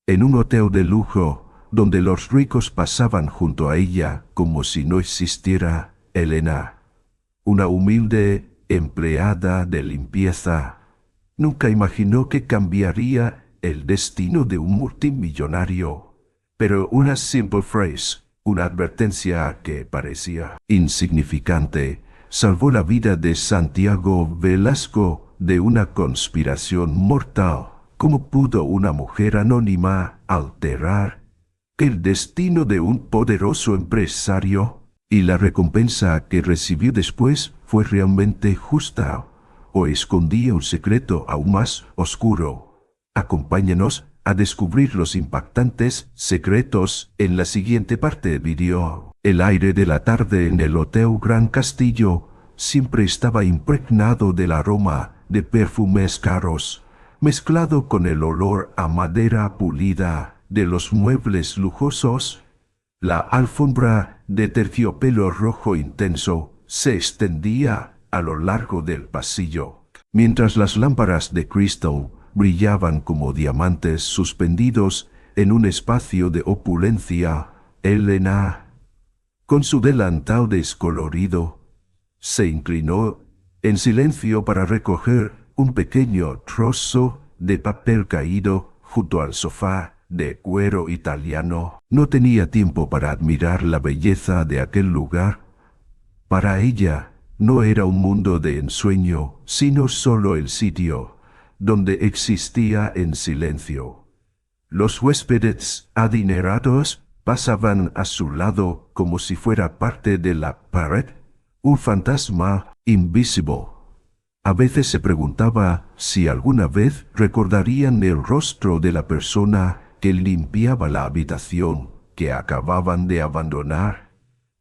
en un hotel de lujo, donde los ricos pasaban junto a ella como si no existiera Elena, una humilde empleada de limpieza. Nunca imaginó que cambiaría el destino de un multimillonario, pero una simple frase, una advertencia que parecía insignificante, salvó la vida de Santiago Velasco de una conspiración mortal. ¿Cómo pudo una mujer anónima alterar el destino de un poderoso empresario? ¿Y la recompensa que recibió después fue realmente justa o escondía un secreto aún más oscuro? Acompáñanos a descubrir los impactantes secretos en la siguiente parte del vídeo. El aire de la tarde en el Hotel Gran Castillo siempre estaba impregnado del aroma de perfumes caros, mezclado con el olor a madera pulida de los muebles lujosos. La alfombra de terciopelo rojo intenso se extendía a lo largo del pasillo, mientras las lámparas de cristal brillaban como diamantes suspendidos en un espacio de opulencia. Elena, con su delantal descolorido, se inclinó en silencio para recoger un pequeño trozo de papel caído junto al sofá de cuero italiano. No tenía tiempo para admirar la belleza de aquel lugar. Para ella no era un mundo de ensueño, sino solo el sitio donde existía en silencio. Los huéspedes adinerados pasaban a su lado como si fuera parte de la pared, un fantasma invisible. A veces se preguntaba si alguna vez recordarían el rostro de la persona que limpiaba la habitación que acababan de abandonar.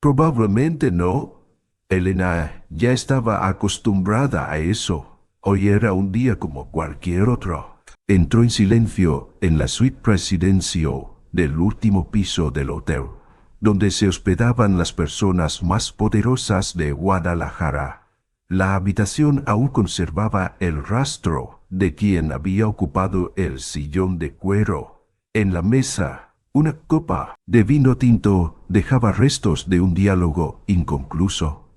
Probablemente no. Elena ya estaba acostumbrada a eso. Hoy era un día como cualquier otro. Entró en silencio en la suite presidencial del último piso del hotel, donde se hospedaban las personas más poderosas de Guadalajara. La habitación aún conservaba el rastro de quien había ocupado el sillón de cuero. En la mesa, una copa de vino tinto dejaba restos de un diálogo inconcluso.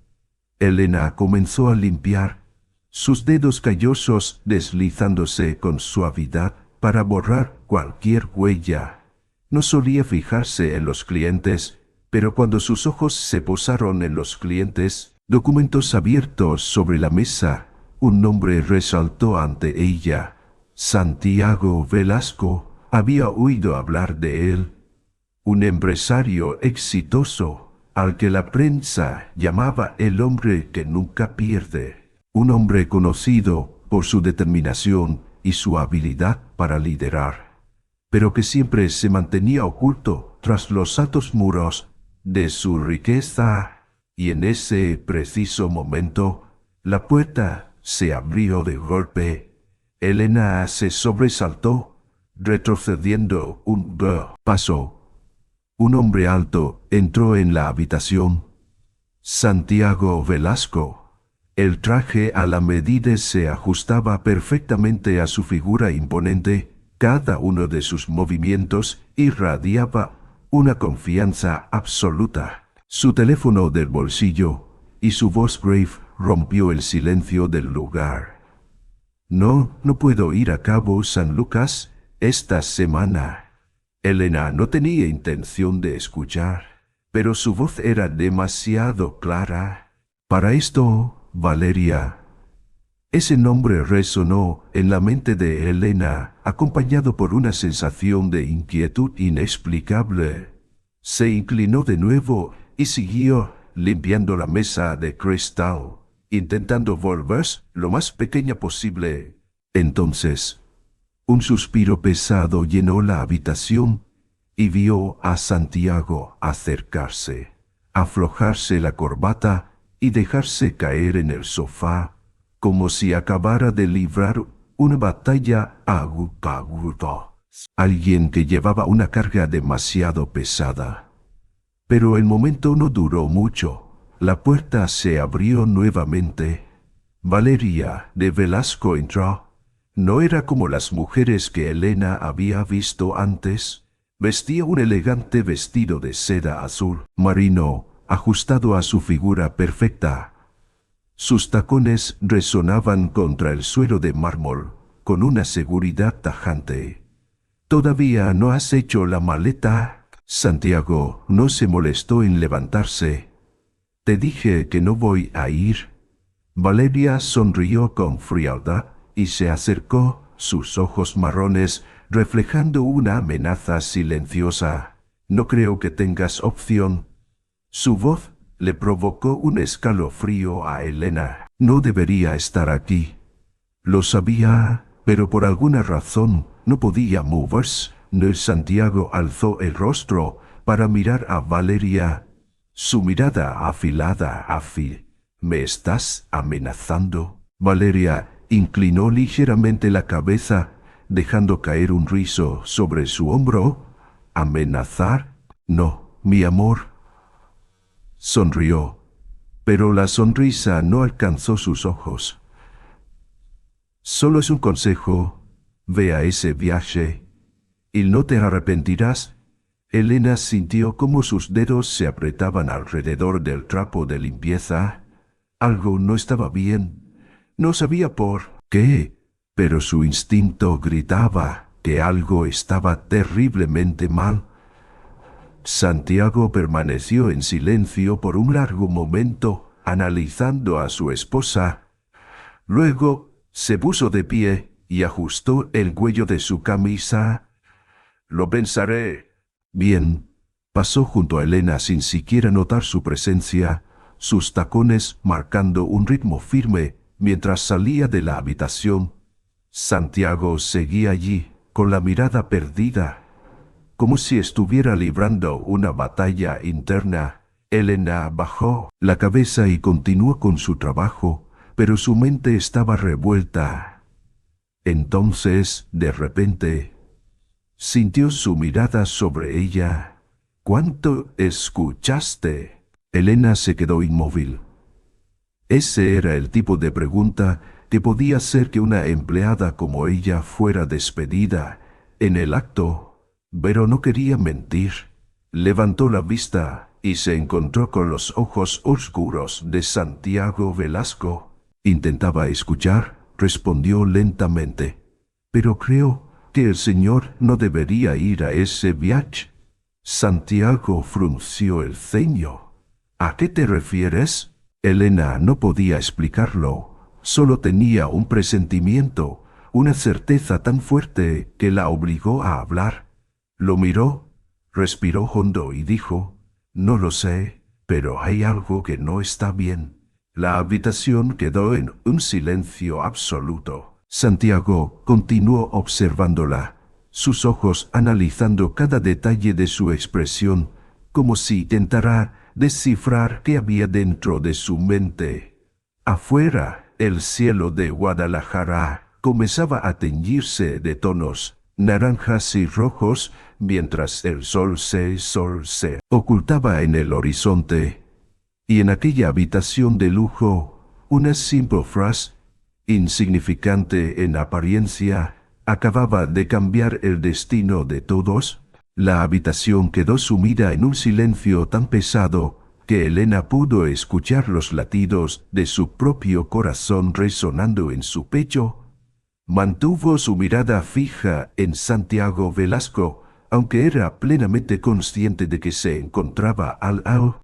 Elena comenzó a limpiar, sus dedos callosos deslizándose con suavidad para borrar cualquier huella. No solía fijarse en los clientes, pero cuando sus ojos se posaron en los clientes, documentos abiertos sobre la mesa, un nombre resaltó ante ella. Santiago Velasco. Había oído hablar de él. Un empresario exitoso, al que la prensa llamaba el hombre que nunca pierde. Un hombre conocido por su determinación y su habilidad para liderar, pero que siempre se mantenía oculto tras los altos muros de su riqueza. Y en ese preciso momento, la puerta se abrió de golpe. Elena se sobresaltó, retrocediendo un paso. Un hombre alto entró en la habitación. Santiago Velasco. El traje a la medida se ajustaba perfectamente a su figura imponente. Cada uno de sus movimientos irradiaba una confianza absoluta. Su teléfono del bolsillo y su voz grave rompió el silencio del lugar. No puedo ir a Cabo San Lucas esta semana. Elena no tenía intención de escuchar, pero su voz era demasiado clara. Para esto, Valeria. Ese nombre resonó en la mente de Elena, acompañado por una sensación de inquietud inexplicable. Se inclinó de nuevo y siguió limpiando la mesa de cristal, intentando volverse lo más pequeña posible. Entonces, un suspiro pesado llenó la habitación y vio a Santiago acercarse, aflojarse la corbata y dejarse caer en el sofá, como si acabara de librar una batalla aguda. Alguien que llevaba una carga demasiado pesada. Pero el momento no duró mucho. La puerta se abrió nuevamente. Valeria de Velasco entró. No era como las mujeres que Elena había visto antes. Vestía un elegante vestido de seda azul marino, ajustado a su figura perfecta. Sus tacones resonaban contra el suelo de mármol, con una seguridad tajante. «¿Todavía no has hecho la maleta?» Santiago no se molestó en levantarse. «Te dije que no voy a ir». Valeria sonrió con frialdad y se acercó, sus ojos marrones reflejando una amenaza silenciosa. «No creo que tengas opción». Su voz le provocó un escalofrío a Elena. No debería estar aquí. Lo sabía, pero por alguna razón no podía moverse. Santiago alzó el rostro para mirar a Valeria. Su mirada afilada. «¿Me estás amenazando?» Valeria inclinó ligeramente la cabeza, dejando caer un rizo sobre su hombro. «¿Amenazar? No, mi amor». Sonrió, pero la sonrisa no alcanzó sus ojos. «Solo es un consejo. Ve a ese viaje y no te arrepentirás». Elena sintió cómo sus dedos se apretaban alrededor del trapo de limpieza. Algo no estaba bien. No sabía por qué, pero su instinto gritaba que algo estaba terriblemente mal. Santiago permaneció en silencio por un largo momento, analizando a su esposa. Luego se puso de pie y ajustó el cuello de su camisa. «Lo pensaré». «Bien». Pasó junto a Elena sin siquiera notar su presencia, sus tacones marcando un ritmo firme mientras salía de la habitación. Santiago seguía allí, con la mirada perdida, como si estuviera librando una batalla interna. Elena bajó la cabeza y continuó con su trabajo, pero su mente estaba revuelta. Entonces, de repente, sintió su mirada sobre ella. «¿Cuánto escuchaste?» Elena se quedó inmóvil. Ese era el tipo de pregunta que podía hacer que una empleada como ella fuera despedida en el acto, pero no quería mentir. Levantó la vista y se encontró con los ojos oscuros de Santiago Velasco. «Intentaba escuchar», respondió lentamente. «Pero creo que el señor no debería ir a ese viaje». Santiago frunció el ceño. «¿A qué te refieres?» Elena no podía explicarlo. Solo tenía un presentimiento, una certeza tan fuerte que la obligó a hablar. Lo miró, respiró hondo y dijo: «No lo sé, pero hay algo que no está bien». La habitación quedó en un silencio absoluto. Santiago continuó observándola, sus ojos analizando cada detalle de su expresión, como si intentara descifrar qué había dentro de su mente. Afuera, el cielo de Guadalajara comenzaba a teñirse de tonos naranjas y rojos, mientras el sol se ocultaba en el horizonte. Y en aquella habitación de lujo, una simple frase, insignificante en apariencia, acababa de cambiar el destino de todos. La habitación quedó sumida en un silencio tan pesado que Elena pudo escuchar los latidos de su propio corazón resonando en su pecho. Mantuvo su mirada fija en Santiago Velasco, aunque era plenamente consciente de que se encontraba al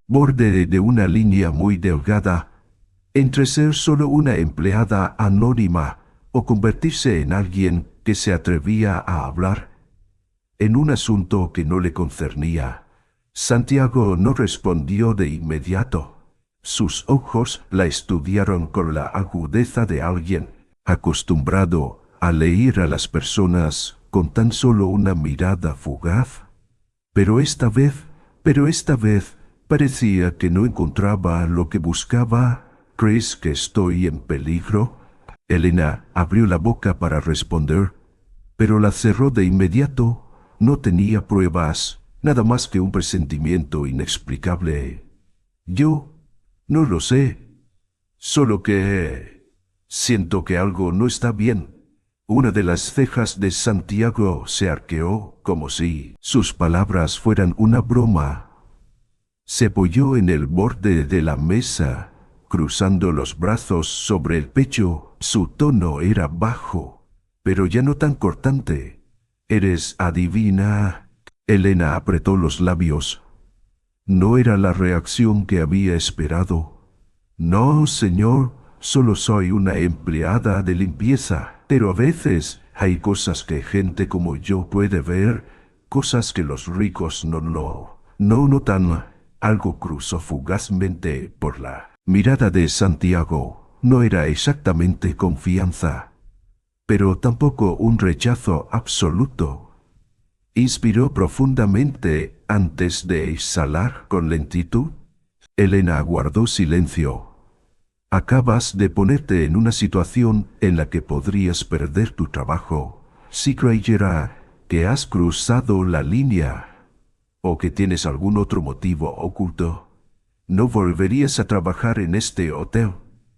borde de una línea muy delgada, entre ser solo una empleada anónima o convertirse en alguien que se atrevía a hablar en un asunto que no le concernía. Santiago no respondió de inmediato. Sus ojos la estudiaron con la agudeza de alguien acostumbrado a leer a las personas con tan solo una mirada fugaz. Pero esta vez parecía que no encontraba lo que buscaba. «¿Crees que estoy en peligro?» Elena abrió la boca para responder, pero la cerró de inmediato. No tenía pruebas, nada más que un presentimiento inexplicable. «Yo no lo sé, solo que siento que algo no está bien». Una de las cejas de Santiago se arqueó como si sus palabras fueran una broma. Se apoyó en el borde de la mesa, cruzando los brazos sobre el pecho. Su tono era bajo, pero ya no tan cortante. ¿Eres adivina? Elena apretó los labios. No era la reacción que había esperado. No, señor, solo soy una empleada de limpieza, pero a veces hay cosas que gente como yo puede ver, cosas que los ricos no notan. Algo cruzó fugazmente por la mirada de Santiago. No era exactamente confianza, pero tampoco un rechazo absoluto. Inspiró profundamente antes de exhalar con lentitud. Elena guardó silencio. Acabas de ponerte en una situación en la que podrías perder tu trabajo. Si creyera que has cruzado la línea o que tienes algún otro motivo oculto, no volverías a trabajar en este hotel.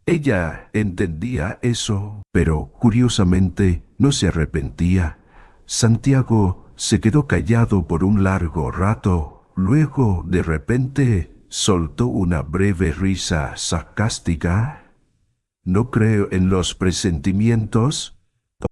Ella entendía eso, pero curiosamente no se arrepentía. Santiago se quedó callado por un largo rato. Luego, de repente, soltó una breve risa sarcástica. No creo en los presentimientos.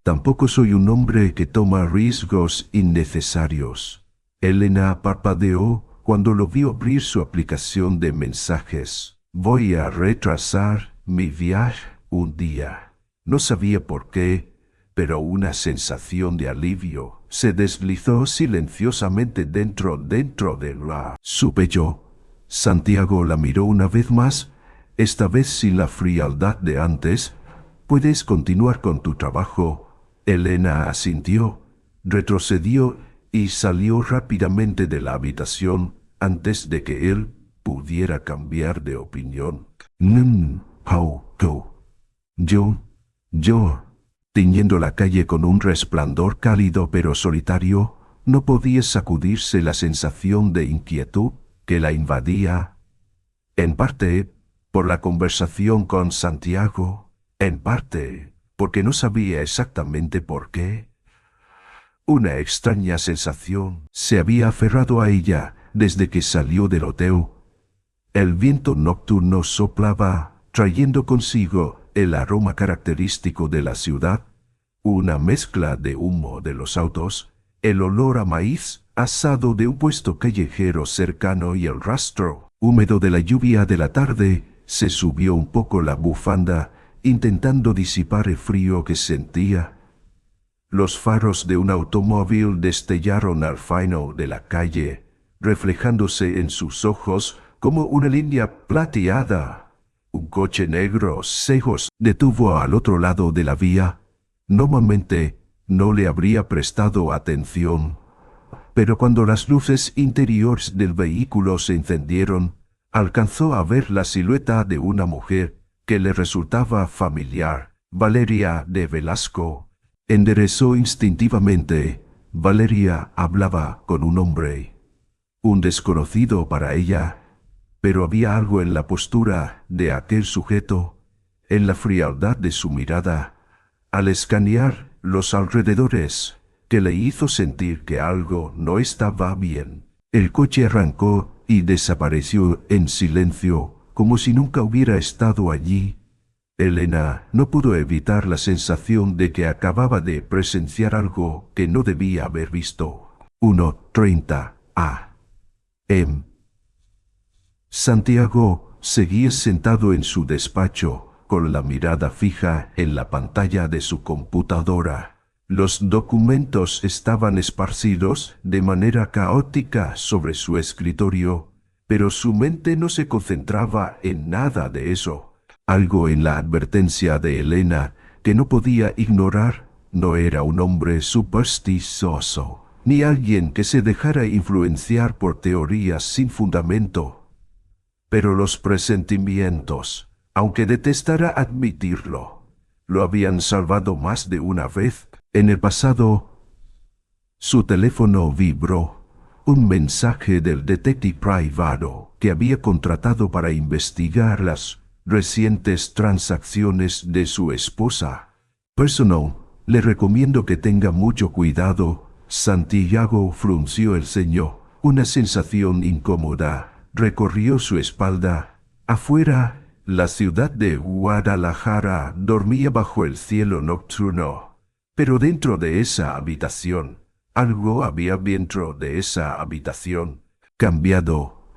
Tampoco soy un hombre que toma riesgos innecesarios. Elena parpadeó cuando lo vio abrir su aplicación de mensajes. Voy a retrasar mi viaje un día. No sabía por qué, pero una sensación de alivio se deslizó silenciosamente dentro de su pecho. Santiago la miró una vez más, esta vez sin la frialdad de antes. ¿Puedes continuar con tu trabajo? Elena asintió, retrocedió y salió rápidamente de la habitación antes de que él pudiera cambiar de opinión. Yo, tiñendo la calle con un resplandor cálido pero solitario, no podía sacudirse la sensación de inquietud que la invadía. En parte, por la conversación con Santiago, en parte, porque no sabía exactamente por qué. Una extraña sensación se había aferrado a ella desde que salió del hotel. El viento nocturno soplaba, trayendo consigo el aroma característico de la ciudad, una mezcla de humo de los autos, el olor a maíz asado de un puesto callejero cercano y el rastro húmedo de la lluvia de la tarde. Se subió un poco la bufanda, intentando disipar el frío que sentía. Los faros de un automóvil destellaron al final de la calle, reflejándose en sus ojos como una línea plateada. Un coche negro se detuvo al otro lado de la vía. Normalmente no le habría prestado atención, pero cuando las luces interiores del vehículo se encendieron, alcanzó a ver la silueta de una mujer que le resultaba familiar, Valeria de Velasco. Enderezó instintivamente. Valeria hablaba con un hombre, un desconocido para ella, pero había algo en la postura de aquel sujeto, en la frialdad de su mirada, al escanear los alrededores, que le hizo sentir que algo no estaba bien. El coche arrancó y desapareció en silencio, como si nunca hubiera estado allí. Elena no pudo evitar la sensación de que acababa de presenciar algo que no debía haber visto. 1:30 a.m. Santiago seguía sentado en su despacho, con la mirada fija en la pantalla de su computadora. Los documentos estaban esparcidos de manera caótica sobre su escritorio, pero su mente no se concentraba en nada de eso. Algo en la advertencia de Elena que no podía ignorar. No era un hombre supersticioso, ni alguien que se dejara influenciar por teorías sin fundamento. Pero los presentimientos, aunque detestara admitirlo, lo habían salvado más de una vez. En el pasado, su teléfono vibró. Un mensaje del detective privado que había contratado para investigar las recientes transacciones de su esposa. Personal, Le recomiendo que tenga mucho cuidado. Santiago frunció el ceño. Una sensación incómoda recorrió su espalda. Afuera, la ciudad de Guadalajara dormía bajo el cielo nocturno. Pero dentro de esa habitación, algo había dentro de esa habitación cambiado.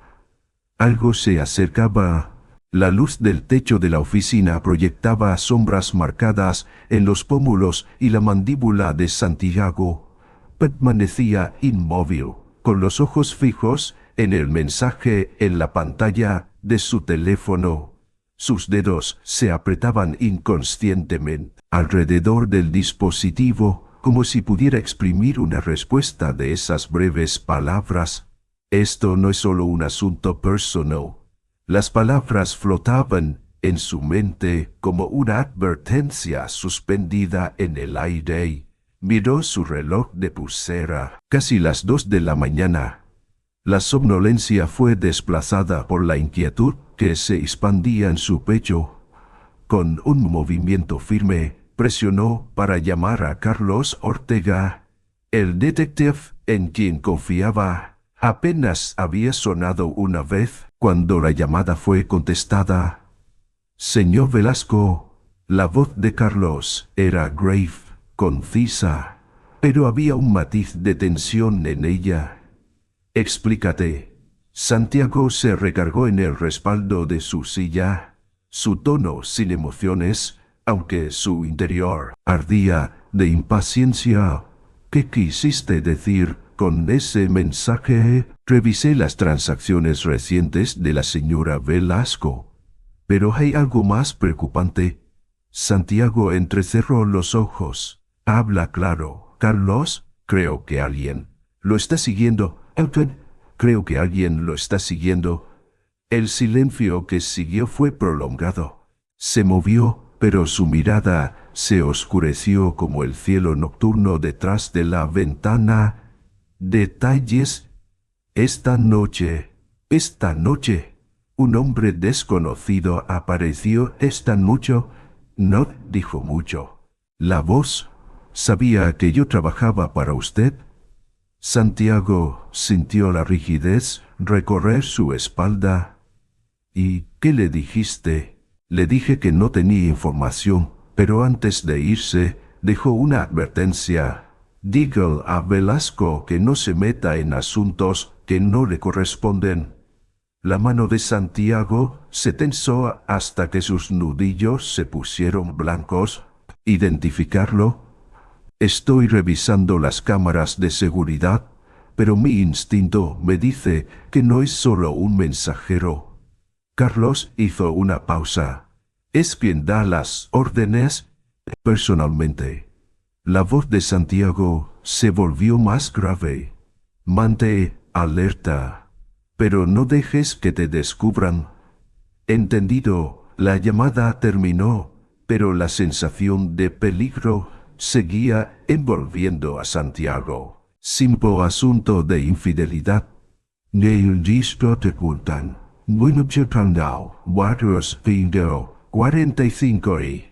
Algo se acercaba. La luz del techo de la oficina proyectaba sombras marcadas en los pómulos y la mandíbula de Santiago. Permanecía inmóvil, con los ojos fijos en el mensaje en la pantalla de su teléfono. Sus dedos se apretaban inconscientemente alrededor del dispositivo, como si pudiera exprimir una respuesta de esas breves palabras. Esto no es solo un asunto personal. Las palabras flotaban en su mente como una advertencia suspendida en el aire. Miró su reloj de pulsera. Casi las 2 de la mañana. La somnolencia fue desplazada por la inquietud que se expandía en su pecho. Con un movimiento firme, presionó para llamar a Carlos Ortega. El detective en quien confiaba apenas había sonado una vez cuando la llamada fue contestada. Señor Velasco, la voz de Carlos era grave, concisa, pero había un matiz de tensión en ella. Explícate. Santiago se recargó en el respaldo de su silla, su tono sin emociones, aunque su interior ardía de impaciencia. ¿Qué quisiste decir con ese mensaje? Revisé las transacciones recientes de la señora Velasco. Pero hay algo más preocupante. Santiago entrecerró los ojos. Habla claro, Carlos. Creo que alguien lo está siguiendo. Elton, creo que alguien lo está siguiendo. El silencio que siguió fue prolongado. Se movió, pero su mirada se oscureció como el cielo nocturno detrás de la ventana. Detalles. Esta noche, un hombre desconocido apareció esta noche. No dijo mucho. La voz. ¿Sabía que yo trabajaba para usted? Santiago sintió la rigidez recorrer su espalda. ¿Y qué le dijiste? Le dije que no tenía información, pero antes de irse, dejó una advertencia. Dígale a Velasco que no se meta en asuntos que no le corresponden. La mano de Santiago se tensó hasta que sus nudillos se pusieron blancos. ¿Identificarlo? Estoy revisando las cámaras de seguridad, pero mi instinto me dice que no es solo un mensajero. Carlos hizo una pausa. ¿Es quien da las órdenes? Personalmente. La voz de Santiago se volvió más grave. Mantén alerta, pero no dejes que te descubran. Entendido. La llamada terminó, pero la sensación de peligro seguía envolviendo a Santiago. Simple asunto de infidelidad. Neil Gisto te ocultan. Bueno, Chapandao, Waters Video, 45 y...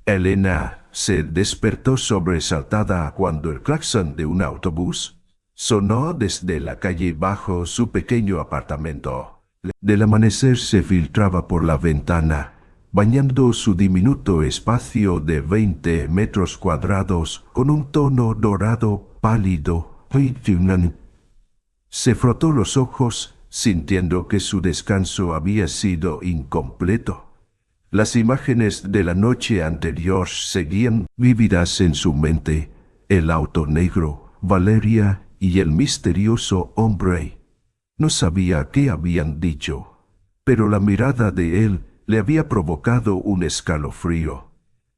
Elena se despertó sobresaltada cuando el claxon de un autobús sonó desde la calle bajo su pequeño apartamento. Del amanecer se filtraba por la ventana, bañando su diminuto espacio de 20 metros cuadrados con un tono dorado pálido. Se frotó los ojos, sintiendo que su descanso había sido incompleto. Las imágenes de la noche anterior seguían vívidas en su mente: el auto negro, Valeria y el misterioso hombre. No sabía qué habían dicho, pero la mirada de él le había provocado un escalofrío.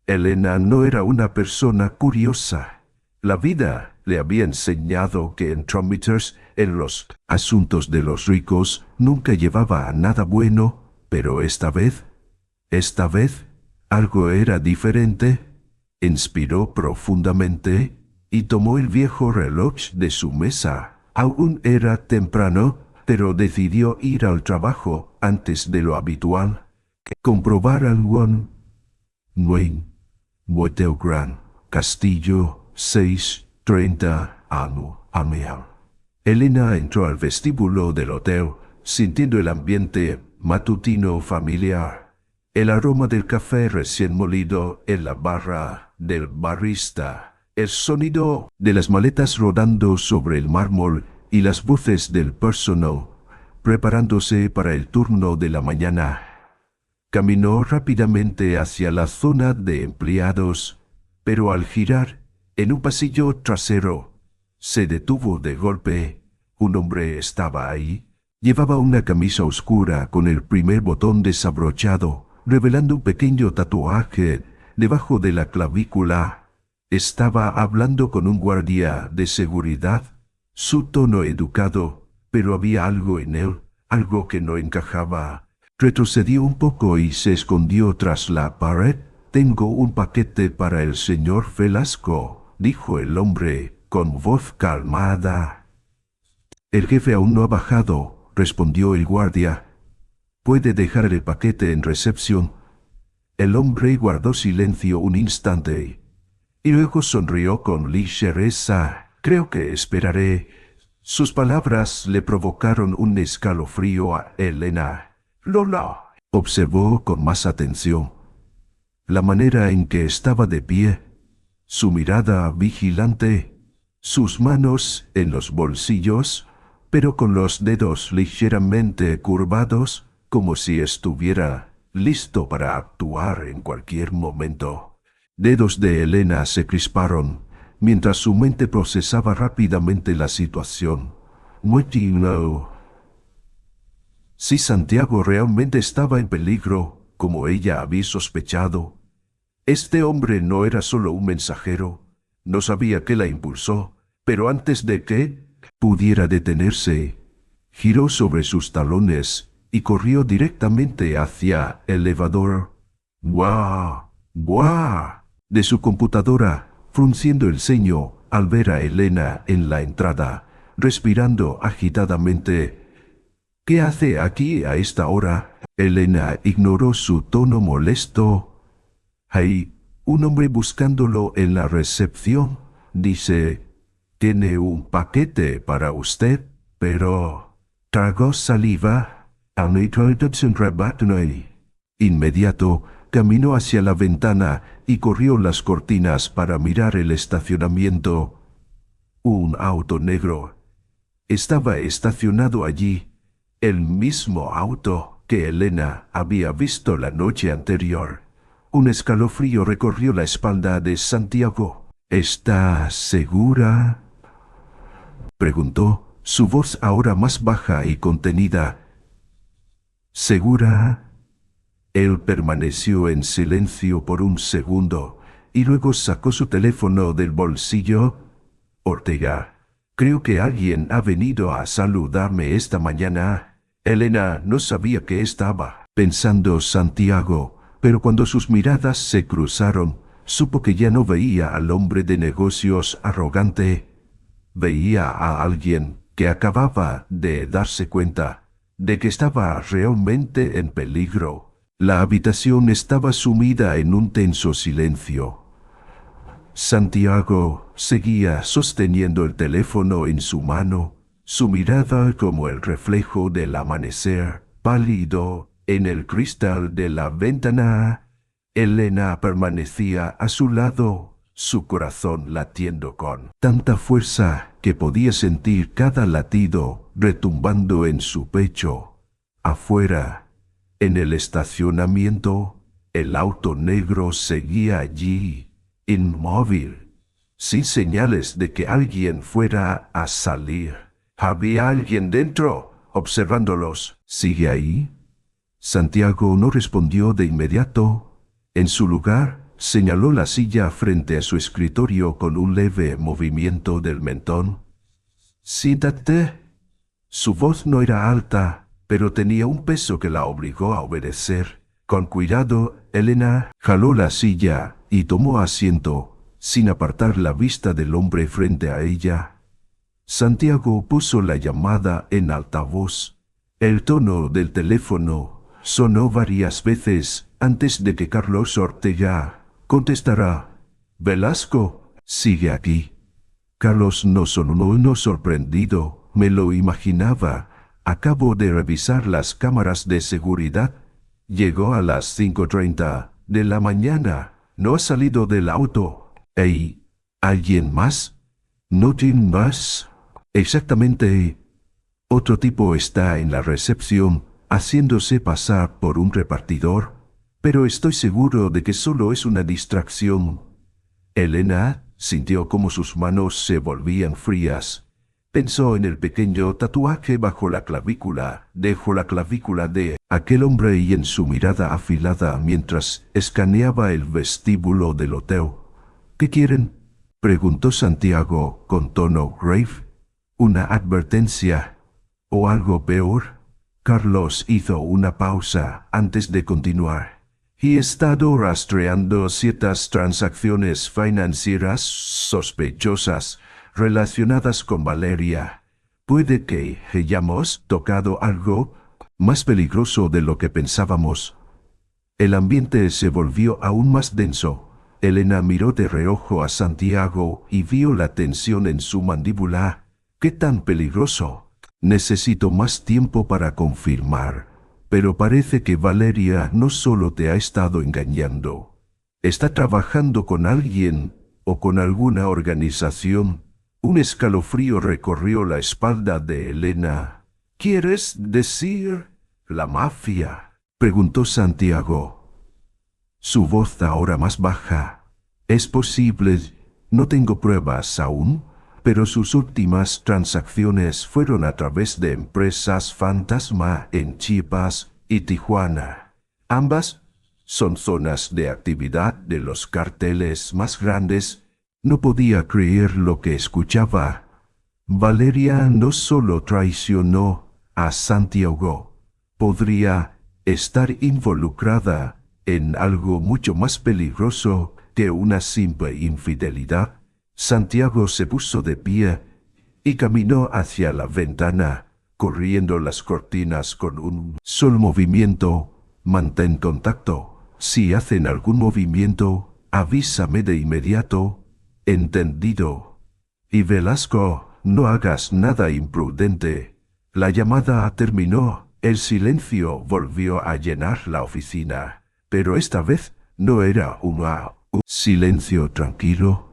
Elena no era una persona curiosa. La vida le había enseñado que entrometerse en los asuntos de los ricos nunca llevaba a nada bueno, pero esta vez, algo era diferente. Inspiró profundamente y tomó el viejo reloj de su mesa. Aún era temprano, pero decidió ir al trabajo antes de lo habitual. Comprobar algún... Wayne. Gran. Castillo, 6:30 AM. Elena entró al vestíbulo del hotel, sintiendo el ambiente matutino familiar, el aroma del café recién molido en la barra del barista, el sonido de las maletas rodando sobre el mármol y las voces del personal preparándose para el turno de la mañana. Caminó rápidamente hacia la zona de empleados, pero al girar en un pasillo trasero, se detuvo de golpe. Un hombre estaba ahí. Llevaba una camisa oscura con el primer botón desabrochado, revelando un pequeño tatuaje debajo de la clavícula. Estaba hablando con un guardia de seguridad. Su tono educado, pero había algo en él, algo que no encajaba. Retrocedió un poco y se escondió tras la pared. «Tengo un paquete para el señor Velasco», dijo el hombre con voz calmada. «El jefe aún no ha bajado», respondió el guardia. «Puede dejar el paquete en recepción». El hombre guardó silencio un instante y luego sonrió con ligereza. «Creo que esperaré». Sus palabras le provocaron un escalofrío a Elena. «Lola», observó con más atención la manera en que estaba de pie, su mirada vigilante, sus manos en los bolsillos, pero con los dedos ligeramente curvados, como si estuviera listo para actuar en cualquier momento. Dedos de Elena se crisparon, mientras su mente procesaba rápidamente la situación. No. Si Santiago realmente estaba en peligro, como ella había sospechado, este hombre no era solo un mensajero. No sabía qué la impulsó, pero antes de que pudiera detenerse, giró sobre sus talones y corrió directamente hacia el elevador. ¡Buah! ¡Buah!, de su computadora, frunciendo el ceño al ver a Elena en la entrada, respirando agitadamente. «¿Qué hace aquí a esta hora?» Elena ignoró su tono molesto. «Hay un hombre buscándolo en la recepción. Dice, tiene un paquete para usted, pero...» Tragó saliva. Inmediato, caminó hacia la ventana y corrió las cortinas para mirar el estacionamiento. Un auto negro estaba estacionado allí, el mismo auto que Elena había visto la noche anterior. Un escalofrío recorrió la espalda de Santiago. «¿Estás segura?», preguntó, su voz ahora más baja y contenida. «¿Segura?». Él permaneció en silencio por un segundo y luego sacó su teléfono del bolsillo. «Ortega, creo que alguien ha venido a saludarme esta mañana». Elena no sabía qué estaba pensando Santiago, pero cuando sus miradas se cruzaron, supo que ya no veía al hombre de negocios arrogante. Veía a alguien que acababa de darse cuenta de que estaba realmente en peligro. La habitación estaba sumida en un tenso silencio. Santiago seguía sosteniendo el teléfono en su mano, su mirada como el reflejo del amanecer, pálido en el cristal de la ventana. Elena permanecía a su lado, su corazón latiendo con tanta fuerza que podía sentir cada latido retumbando en su pecho. Afuera, en el estacionamiento, el auto negro seguía allí, inmóvil, sin señales de que alguien fuera a salir. Había alguien dentro, observándolos. «¿Sigue ahí?». Santiago no respondió de inmediato. En su lugar, señaló la silla frente a su escritorio con un leve movimiento del mentón. «Siéntate». Su voz no era alta, pero tenía un peso que la obligó a obedecer. Con cuidado, Elena jaló la silla y tomó asiento, sin apartar la vista del hombre frente a ella. Santiago puso la llamada en altavoz. El tono del teléfono sonó varias veces antes de que Carlos Ortega contestara. Velasco, sigue aquí. Carlos no sonó sorprendido, me lo imaginaba. Acabo de revisar las cámaras de seguridad. Llegó a las 5:30 de la mañana. No ha salido del auto. ¿Ey? ¿Alguien más? ¿No tiene más? Exactamente. Otro tipo está en la recepción, haciéndose pasar por un repartidor, pero estoy seguro de que solo es una distracción. Elena sintió como sus manos se volvían frías. Pensó en el pequeño tatuaje bajo la clavícula, de aquel hombre y en su mirada afilada mientras escaneaba el vestíbulo del hotel. ¿Qué quieren?, preguntó Santiago con tono grave. ¿Una advertencia o algo peor? Carlos hizo una pausa antes de continuar. He estado rastreando ciertas transacciones financieras sospechosas relacionadas con Valeria. Puede que hayamos tocado algo más peligroso de lo que pensábamos. El ambiente se volvió aún más denso. Elena miró de reojo a Santiago y vio la tensión en su mandíbula. ¿Qué tan peligroso? Necesito más tiempo para confirmar. Pero parece que Valeria no solo te ha estado engañando. Está trabajando con alguien o con alguna organización. Un escalofrío recorrió la espalda de Elena. ¿Quieres decir la mafia?, preguntó Santiago. Su voz ahora más baja. Es posible, no tengo pruebas aún, pero sus últimas transacciones fueron a través de empresas fantasma en Chiapas y Tijuana. Ambas son zonas de actividad de los carteles más grandes. No podía creer lo que escuchaba. Valeria no solo traicionó a Santiago, podría estar involucrada en algo mucho más peligroso que una simple infidelidad. Santiago se puso de pie y caminó hacia la ventana, corriendo las cortinas con un solo movimiento. Mantén contacto. Si hacen algún movimiento, avísame de inmediato. ¿Entendido? Y Velasco, no hagas nada imprudente. La llamada terminó. El silencio volvió a llenar la oficina, pero esta vez no era un silencio tranquilo.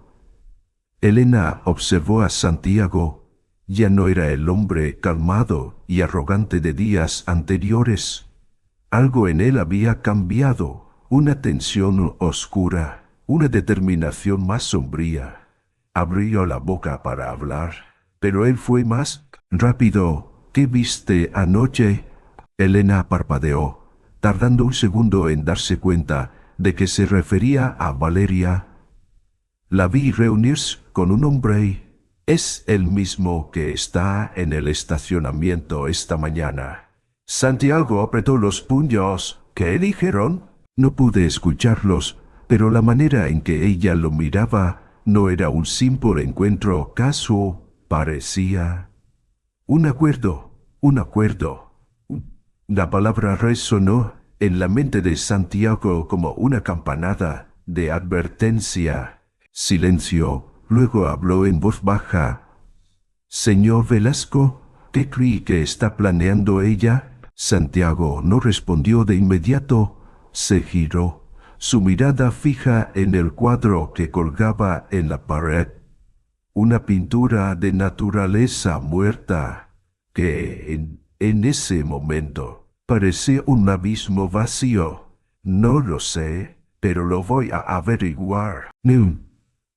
Elena observó a Santiago. Ya no era el hombre calmado y arrogante de días anteriores. Algo en él había cambiado, una tensión oscura, una determinación más sombría. Abrió la boca para hablar, pero él fue más rápido. ¿Qué viste anoche? Elena parpadeó, tardando un segundo en darse cuenta de que se refería a Valeria. La vi reunirse con un hombre. Es el mismo que está en el estacionamiento esta mañana. Santiago apretó los puños. ¿Qué dijeron? No pude escucharlos, pero la manera en que ella lo miraba no era un simple encuentro casual. Parecía un acuerdo. La palabra resonó en la mente de Santiago como una campanada de advertencia. Silencio. Luego habló en voz baja. Señor Velasco, ¿qué cree que está planeando ella? Santiago no respondió de inmediato. Se giró, su mirada fija en el cuadro que colgaba en la pared. Una pintura de naturaleza muerta, que en ese momento parecía un abismo vacío. No lo sé, pero lo voy a averiguar.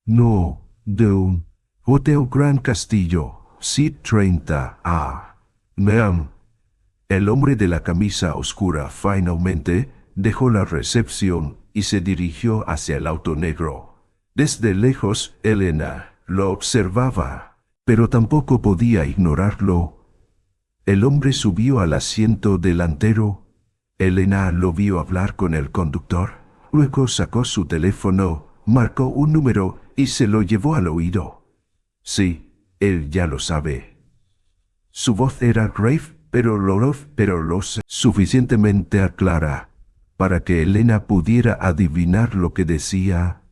No, de un Hotel Gran Castillo, Suite 30A. Ma'am. El hombre de la camisa oscura finalmente dejó la recepción y se dirigió hacia el auto negro. Desde lejos, Elena lo observaba, pero tampoco podía ignorarlo. El hombre subió al asiento delantero. Elena lo vio hablar con el conductor. Luego sacó su teléfono, marcó un número y se lo llevó al oído. Sí, él ya lo sabe. Su voz era grave, pero lo suficientemente clara para que Elena pudiera adivinar lo que decía.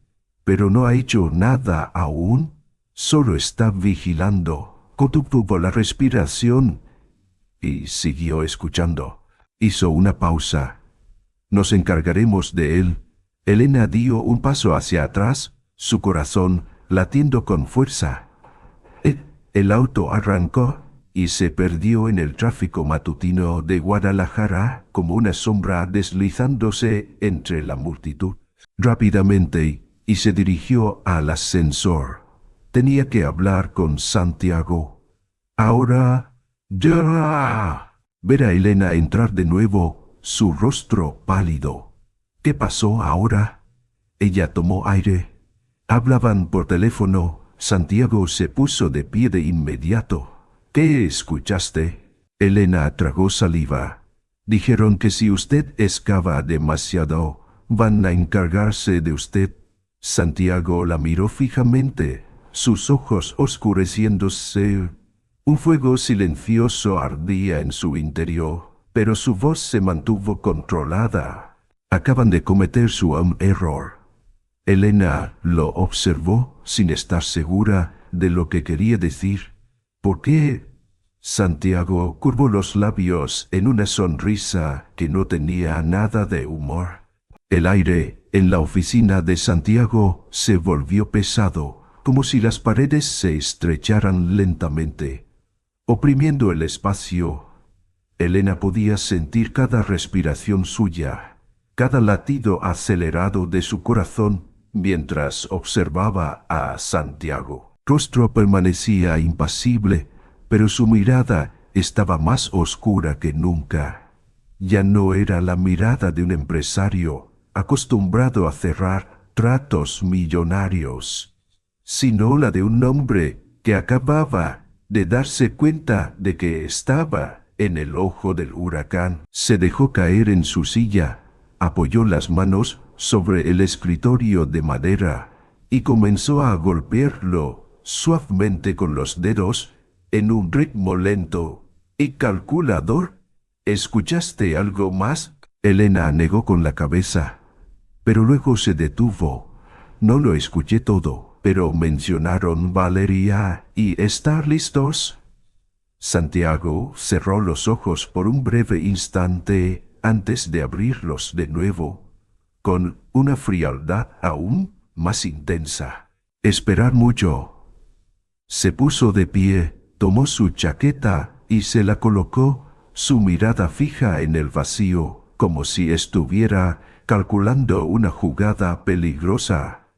pero no ha hecho nada aún. Solo está vigilando. Contuvo la respiración y siguió escuchando. Hizo una pausa. Nos encargaremos de él. Elena dio un paso hacia atrás, su corazón latiendo con fuerza. El auto arrancó y se perdió en el tráfico matutino de Guadalajara como una sombra deslizándose entre la multitud. Rápidamente, y se dirigió al ascensor. Tenía que hablar con Santiago. Ahora, ya. Ver a Elena entrar de nuevo, su rostro pálido. ¿Qué pasó ahora? Ella tomó aire. Hablaban por teléfono. Santiago se puso de pie de inmediato. ¿Qué escuchaste? Elena tragó saliva. Dijeron que si usted excava demasiado, van a encargarse de usted. Santiago la miró fijamente, sus ojos oscureciéndose. Un fuego silencioso ardía en su interior, pero su voz se mantuvo controlada. Acaban de cometer su error. Elena lo observó sin estar segura de lo que quería decir. ¿Por qué? Santiago curvó los labios en una sonrisa que no tenía nada de humor. El aire en la oficina de Santiago se volvió pesado, como si las paredes se estrecharan lentamente, oprimiendo el espacio. Elena podía sentir cada respiración suya, cada latido acelerado de su corazón mientras observaba a Santiago. Su rostro permanecía impasible, pero su mirada estaba más oscura que nunca. Ya no era la mirada de un empresario acostumbrado a cerrar tratos millonarios, sino la de un hombre que acababa de darse cuenta de que estaba en el ojo del huracán. Se dejó caer en su silla, apoyó las manos sobre el escritorio de madera y comenzó a golpearlo suavemente con los dedos en un ritmo lento y calculador. ¿Escuchaste algo más? Elena negó con la cabeza, pero luego se detuvo. No lo escuché todo, pero mencionaron Valeria y estar listos. Santiago cerró los ojos por un breve instante antes de abrirlos de nuevo, con una frialdad aún más intensa. Esperar mucho. Se puso de pie, tomó su chaqueta y se la colocó, su mirada fija en el vacío, como si estuviera calculando una jugada peligrosa.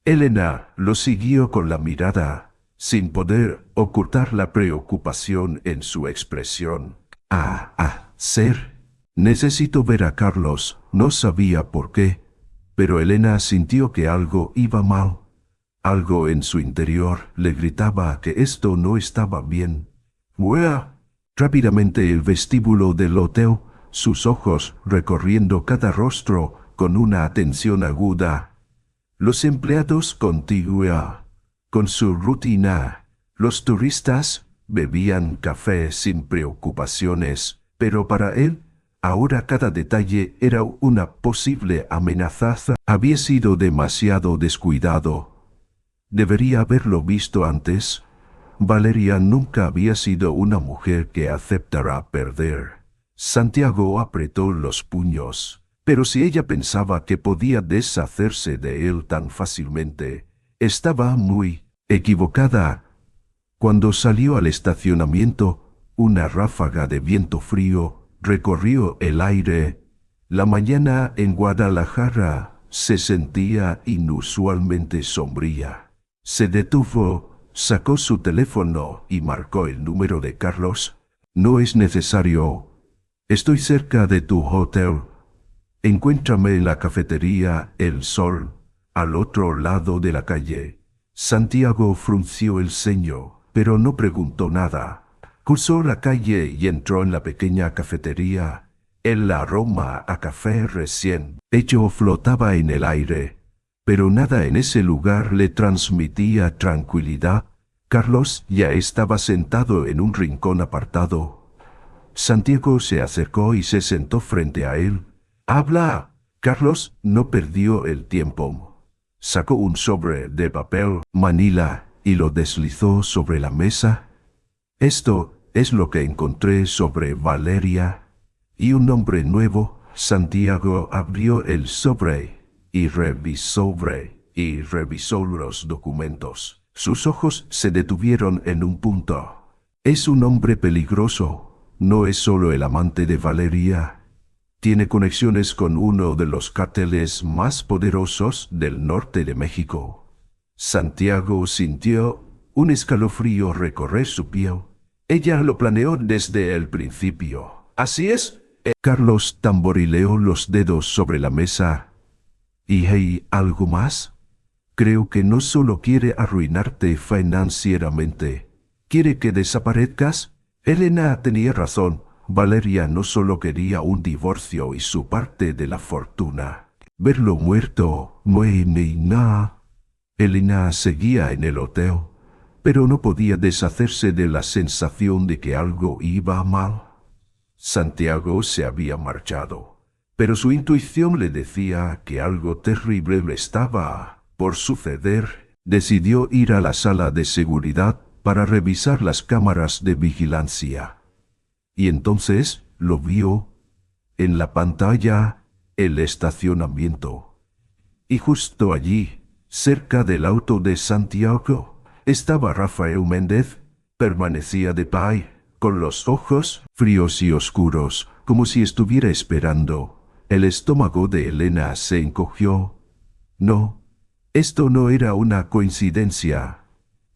Elena lo siguió con la mirada, sin poder ocultar la preocupación en su expresión. Necesito ver a Carlos. No sabía por qué, pero Elena sintió que algo iba mal. Algo en su interior le gritaba que esto no estaba bien. ¡Buah! Rápidamente el vestíbulo del hotel, sus ojos recorriendo cada rostro con una atención aguda. Los empleados continuaban con su rutina. Los turistas bebían café sin preocupaciones, pero para él, ahora cada detalle era una posible amenaza. Había sido demasiado descuidado. Debería haberlo visto antes. Valeria nunca había sido una mujer que aceptara perder. Santiago apretó los puños, pero si ella pensaba que podía deshacerse de él tan fácilmente, estaba muy equivocada. Cuando salió al estacionamiento, una ráfaga de viento frío recorrió el aire. La mañana en Guadalajara se sentía inusualmente sombría. Se detuvo, sacó su teléfono y marcó el número de Carlos. No es necesario. Estoy cerca de tu hotel. Encuéntrame en la cafetería El Sol, al otro lado de la calle. Santiago frunció el ceño, pero no preguntó nada. Cruzó la calle y entró en la pequeña cafetería. El aroma a café recién hecho flotaba en el aire, pero nada en ese lugar le transmitía tranquilidad. Carlos ya estaba sentado en un rincón apartado. Santiago se acercó y se sentó frente a él. «Habla». Carlos no perdió el tiempo. Sacó un sobre de papel manila y lo deslizó sobre la mesa. Esto es lo que encontré sobre Valeria. Y un nombre nuevo. Santiago abrió el sobre y revisó los documentos. Sus ojos se detuvieron en un punto. Es un hombre peligroso. No es solo el amante de Valeria. Tiene conexiones con uno de los cárteles más poderosos del norte de México. Santiago sintió un escalofrío recorrer su piel. Ella lo planeó desde el principio. ¿Así es? Carlos tamborileó los dedos sobre la mesa. ¿Y hay algo más? Creo que no solo quiere arruinarte financieramente. ¿Quiere que desaparezcas? Elena tenía razón. Valeria no solo quería un divorcio y su parte de la fortuna. Verlo muerto, ni nada. Elena seguía en el hotel, pero no podía deshacerse de la sensación de que algo iba mal. Santiago se había marchado, pero su intuición le decía que algo terrible le estaba por suceder. Decidió ir a la sala de seguridad para revisar las cámaras de vigilancia. Y entonces lo vio en la pantalla, el estacionamiento. Y justo allí, cerca del auto de Santiago, estaba Rafael Méndez. Permanecía de pie, con los ojos fríos y oscuros, como si estuviera esperando. El estómago de Elena se encogió. No, esto no era una coincidencia.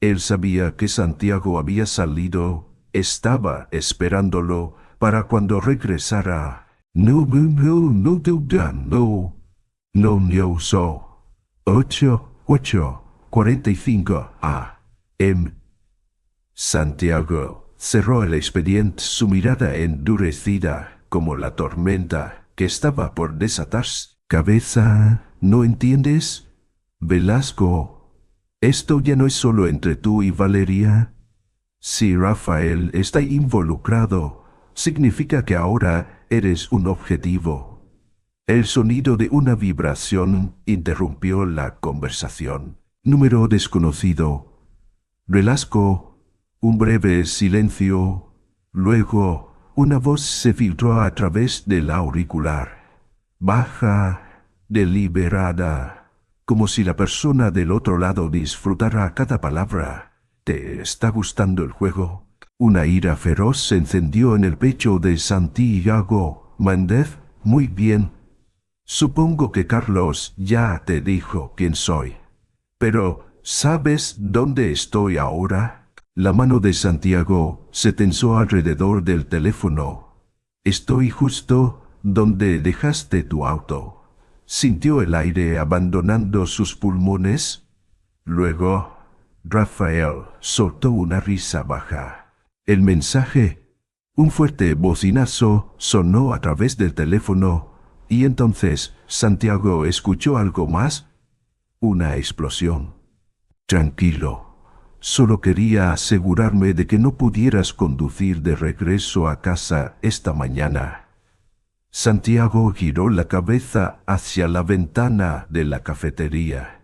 Él sabía que Santiago había salido, estaba esperándolo para cuando regresara. No, 8:45 a.m. Santiago cerró el expediente, su mirada endurecida como la tormenta que estaba por desatarse. Cabeza, ¿no entiendes? Velasco, esto ya no es solo entre tú y Valeria. Si Rafael está involucrado, significa que ahora eres un objetivo. El sonido de una vibración interrumpió la conversación. Número desconocido. Velasco, un breve silencio. Luego, una voz se filtró a través del auricular. Baja, deliberada, como si la persona del otro lado disfrutara cada palabra. ¿Te está gustando el juego? Una ira feroz se encendió en el pecho de Santiago Méndez. Muy bien. Supongo que Carlos ya te dijo quién soy. Pero, ¿sabes dónde estoy ahora? La mano de Santiago se tensó alrededor del teléfono. Estoy justo donde dejaste tu auto. Sintió el aire abandonando sus pulmones. Luego, Rafael soltó una risa baja. El mensaje, un fuerte bocinazo, sonó a través del teléfono, y entonces Santiago escuchó algo más. Una explosión. Tranquilo. Solo quería asegurarme de que no pudieras conducir de regreso a casa esta mañana. Santiago giró la cabeza hacia la ventana de la cafetería,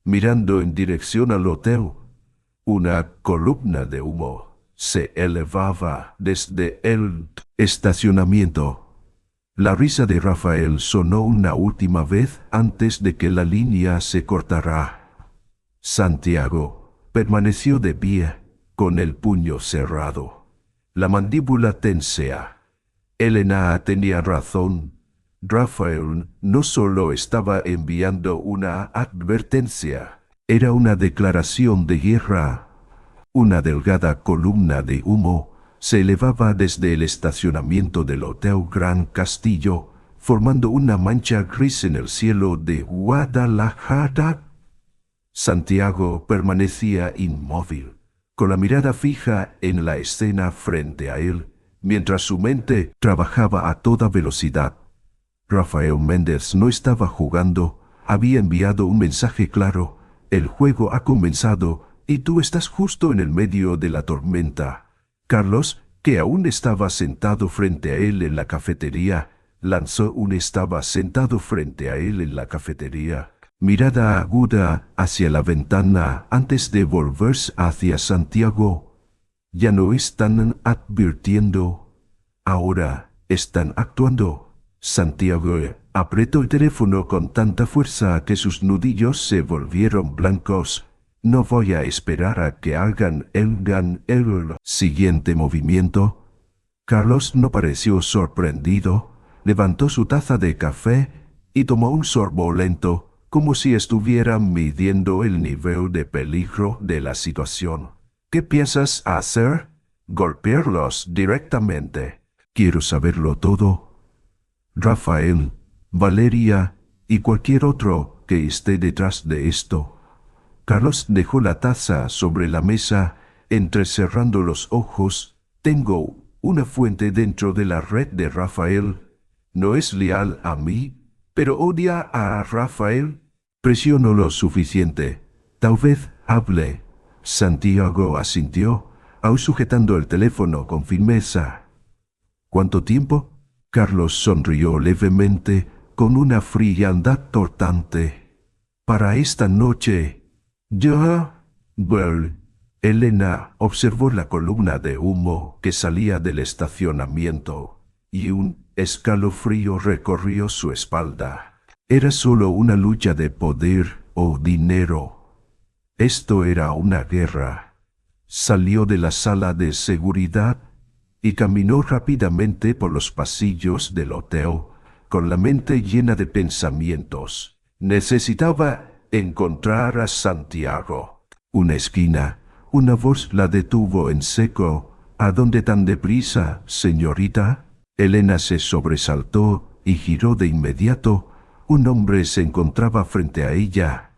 mirando en dirección al hotel. Una columna de humo se elevaba desde el estacionamiento. La risa de Rafael sonó una última vez antes de que la línea se cortara. Santiago permaneció de pie, con el puño cerrado, la mandíbula tensa. Elena tenía razón. Rafael no solo estaba enviando una advertencia, era una declaración de guerra. Una delgada columna de humo se elevaba desde el estacionamiento del Hotel Gran Castillo, formando una mancha gris en el cielo de Guadalajara. Santiago permanecía inmóvil, con la mirada fija en la escena frente a él, mientras su mente trabajaba a toda velocidad. Rafael Méndez no estaba jugando, había enviado un mensaje claro: el juego ha comenzado y tú estás justo en el medio de la tormenta. Carlos, que aún estaba sentado frente a él en la cafetería, mirada aguda hacia la ventana antes de volverse hacia Santiago. Ya no están advirtiendo, ahora están actuando. Santiago apretó el teléfono con tanta fuerza que sus nudillos se volvieron blancos. No voy a esperar a que hagan el siguiente movimiento. Carlos no pareció sorprendido. Levantó su taza de café y tomó un sorbo lento, como si estuviera midiendo el nivel de peligro de la situación. ¿Qué piensas hacer? Golpearlos directamente. Quiero saberlo todo. Rafael, Valeria y cualquier otro que esté detrás de esto. Carlos dejó la taza sobre la mesa, entrecerrando los ojos. Tengo una fuente dentro de la red de Rafael. No es leal a mí, pero odia a Rafael. Presionó lo suficiente. Tal vez hable. Santiago asintió, aún sujetando el teléfono con firmeza. ¿Cuánto tiempo? Carlos sonrió levemente, con una frialdad cortante. Para esta noche. Ya. Well. Elena observó la columna de humo que salía del estacionamiento, y un escalofrío recorrió su espalda. Era solo una lucha de poder o dinero. Esto era una guerra. Salió de la sala de seguridad y caminó rápidamente por los pasillos del hotel, con la mente llena de pensamientos. Necesitaba encontrar a Santiago. Una esquina, una voz la detuvo en seco. ¿A dónde tan deprisa, señorita? Elena se sobresaltó y giró de inmediato. Un hombre se encontraba frente a ella.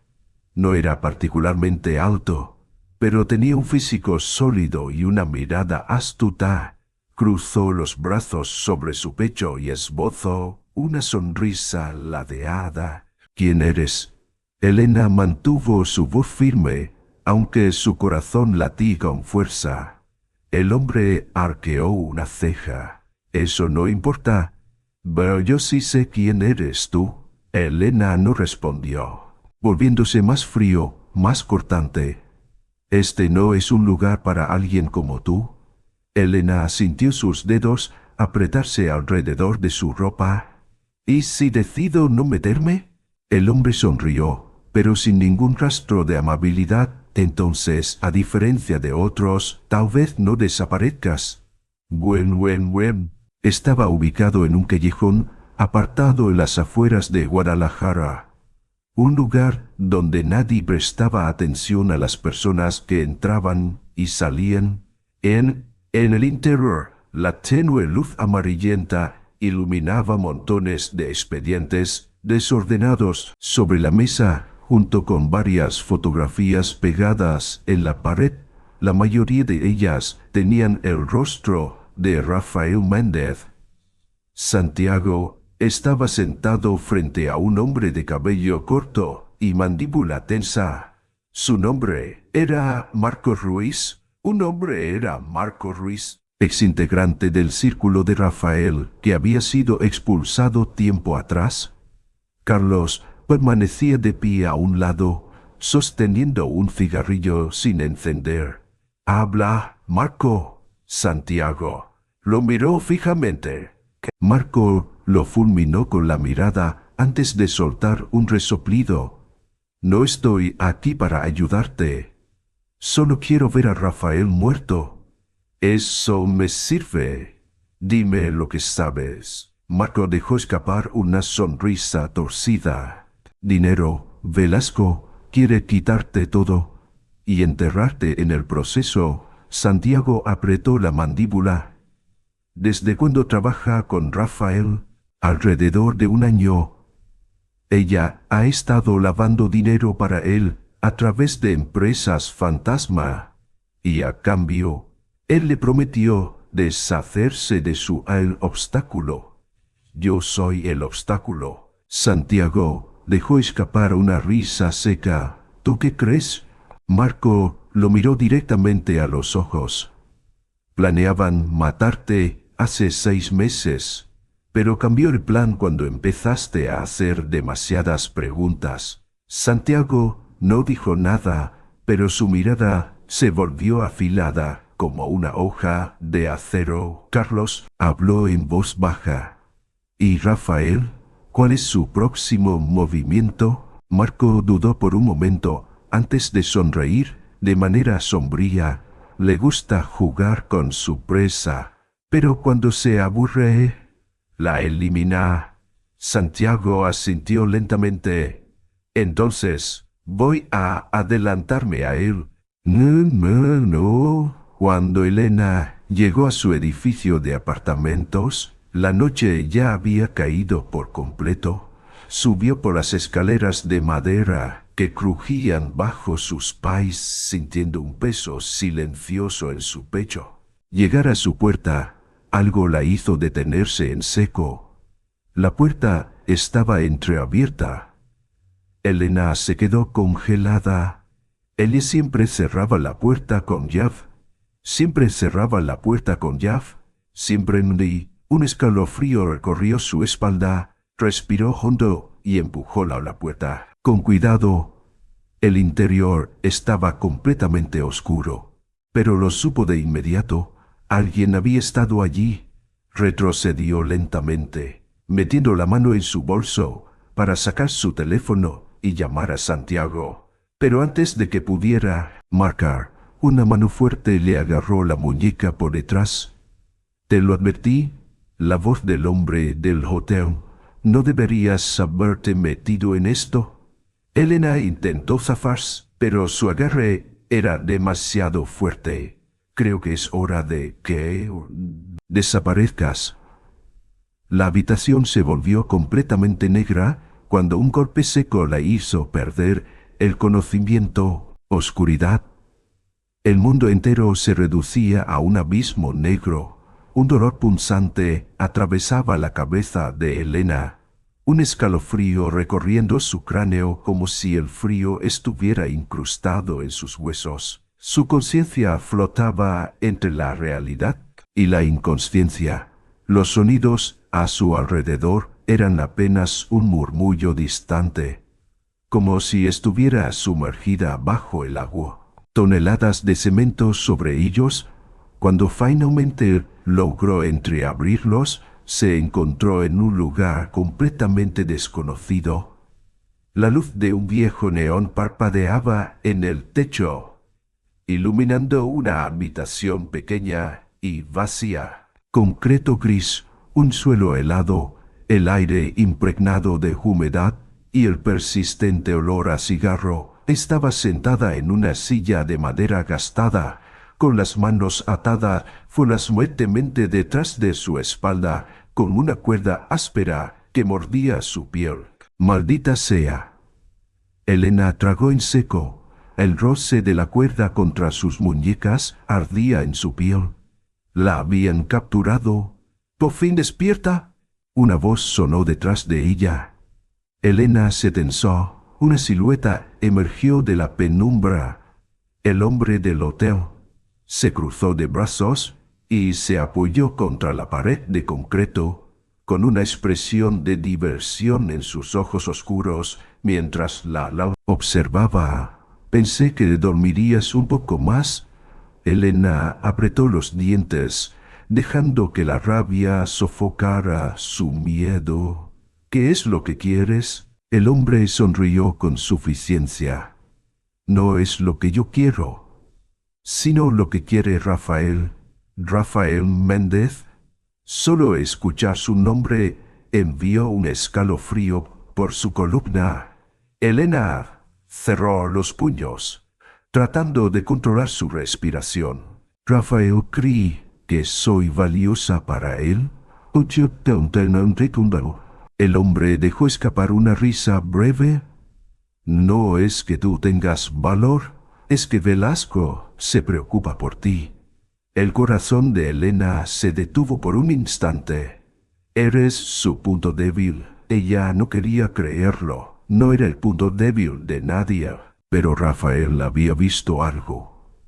No era particularmente alto, pero tenía un físico sólido y una mirada astuta. Cruzó los brazos sobre su pecho y esbozó una sonrisa ladeada. ¿Quién eres? Elena mantuvo su voz firme, aunque su corazón latía con fuerza. El hombre arqueó una ceja. Eso no importa. Pero yo sí sé quién eres tú. Elena no respondió, volviéndose más frío, más cortante. Este no es un lugar para alguien como tú. Elena sintió sus dedos apretarse alrededor de su ropa. ¿Y si decido no meterme? El hombre sonrió, pero sin ningún rastro de amabilidad. Entonces, a diferencia de otros, tal vez no desaparezcas. Buen. Estaba ubicado en un callejón apartado en las afueras de Guadalajara. Un lugar donde nadie prestaba atención a las personas que entraban y salían. En el interior, la tenue luz amarillenta iluminaba montones de expedientes desordenados sobre la mesa, junto con varias fotografías pegadas en la pared. La mayoría de ellas tenían el rostro de Rafael Méndez. Santiago estaba sentado frente a un hombre de cabello corto y mandíbula tensa. Su nombre era Marco Ruiz. Un hombre era Marco Ruiz, exintegrante del círculo de Rafael, que había sido expulsado tiempo atrás. Carlos permanecía de pie a un lado, sosteniendo un cigarrillo sin encender. «Habla, Marco». Santiago lo miró fijamente. Marco lo fulminó con la mirada antes de soltar un resoplido. «No estoy aquí para ayudarte. Solo quiero ver a Rafael muerto. Eso me sirve. Dime lo que sabes». Marco dejó escapar una sonrisa torcida. «Dinero. Velasco quiere quitarte todo y enterrarte en el proceso». Santiago apretó la mandíbula. «¿Desde cuándo trabaja con Rafael?» «Alrededor de un año. Ella ha estado lavando dinero para él a través de empresas fantasma. Y a cambio, él le prometió deshacerse de el obstáculo. Yo soy el obstáculo». Santiago dejó escapar una risa seca. «¿Tú qué crees?» Marco lo miró directamente a los ojos. «Planeaban matarte hace 6 meses, pero cambió el plan cuando empezaste a hacer demasiadas preguntas. Santiago no dijo nada, pero su mirada se volvió afilada como una hoja de acero. Carlos habló en voz baja. ¿Y Rafael? ¿Cuál es su próximo movimiento? Marco dudó por un momento antes de sonreír de manera sombría. Le gusta jugar con su presa, pero cuando se aburre, la elimina. Santiago asintió lentamente. Entonces, voy a adelantarme a él. No. Cuando Elena llegó a su edificio de apartamentos, la noche ya había caído por completo. Subió por las escaleras de madera que crujían bajo sus pies, sintiendo un peso silencioso en su pecho. Llegar a su puerta, algo la hizo detenerse en seco. La puerta estaba entreabierta. Elena se quedó congelada. Ella siempre cerraba la puerta con llave. Siempre cerraba la puerta con llave. Siempre un escalofrío recorrió su espalda. Respiró hondo y empujó la puerta. Con cuidado. El interior estaba completamente oscuro, pero lo supo de inmediato. Alguien había estado allí. Retrocedió lentamente, metiendo la mano en su bolso para sacar su teléfono y llamar a Santiago. Pero antes de que pudiera marcar, una mano fuerte le agarró la muñeca por detrás. «Te lo advertí», la voz del hombre del hotel. «¿No deberías haberte metido en esto?» Elena intentó zafarse, pero su agarre era demasiado fuerte. «Creo que es hora de que desaparezcas». La habitación se volvió completamente negra cuando un golpe seco la hizo perder el conocimiento. Oscuridad. El mundo entero se reducía a un abismo negro. Un dolor punzante atravesaba la cabeza de Elena. Un escalofrío recorriendo su cráneo como si el frío estuviera incrustado en sus huesos. Su conciencia flotaba entre la realidad y la inconsciencia. Los sonidos a su alrededor eran apenas un murmullo distante, como si estuviera sumergida bajo el agua. Toneladas de cemento sobre ellos. Cuando finalmente logró entreabrirlos, se encontró en un lugar completamente desconocido. La luz de un viejo neón parpadeaba en el techo, iluminando una habitación pequeña y vacía. Concreto gris, un suelo helado, el aire impregnado de humedad y el persistente olor a cigarro. Estaba sentada en una silla de madera gastada, con las manos atadas fuertemente detrás de su espalda, con una cuerda áspera que mordía su piel. «Maldita sea». Elena tragó en seco. El roce de la cuerda contra sus muñecas ardía en su piel. La habían capturado. «¿Por fin despierta?» Una voz sonó detrás de ella. Elena se tensó. Una silueta emergió de la penumbra. El hombre del hotel. Se cruzó de brazos y se apoyó contra la pared de concreto, con una expresión de diversión en sus ojos oscuros, mientras la observaba. «Pensé que dormirías un poco más». Elena apretó los dientes, dejando que la rabia sofocara su miedo. «¿Qué es lo que quieres?» El hombre sonrió con suficiencia. «No es lo que yo quiero, sino lo que quiere Rafael. Rafael Méndez». Solo escuchar su nombre envió un escalofrío por su columna. Elena cerró los puños, tratando de controlar su respiración. «Rafael cree que soy valiosa para él». El hombre dejó escapar una risa breve. «No es que tú tengas valor, es que Velasco se preocupa por ti». El corazón de Elena se detuvo por un instante. «Eres su punto débil». Ella no quería creerlo. No era el punto débil de nadie. Pero Rafael había visto algo.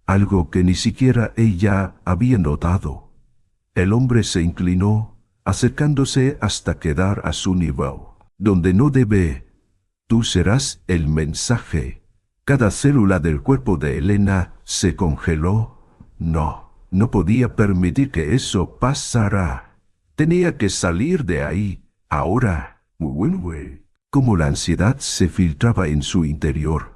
Algo que ni siquiera ella había notado. El hombre se inclinó, acercándose hasta quedar a su nivel. «Donde no debe Tú serás el mensaje. Cada célula del cuerpo de Elena se congeló. No podía permitir que eso pasara. Tenía que salir de ahí, ahora. Como la ansiedad se filtraba en su interior.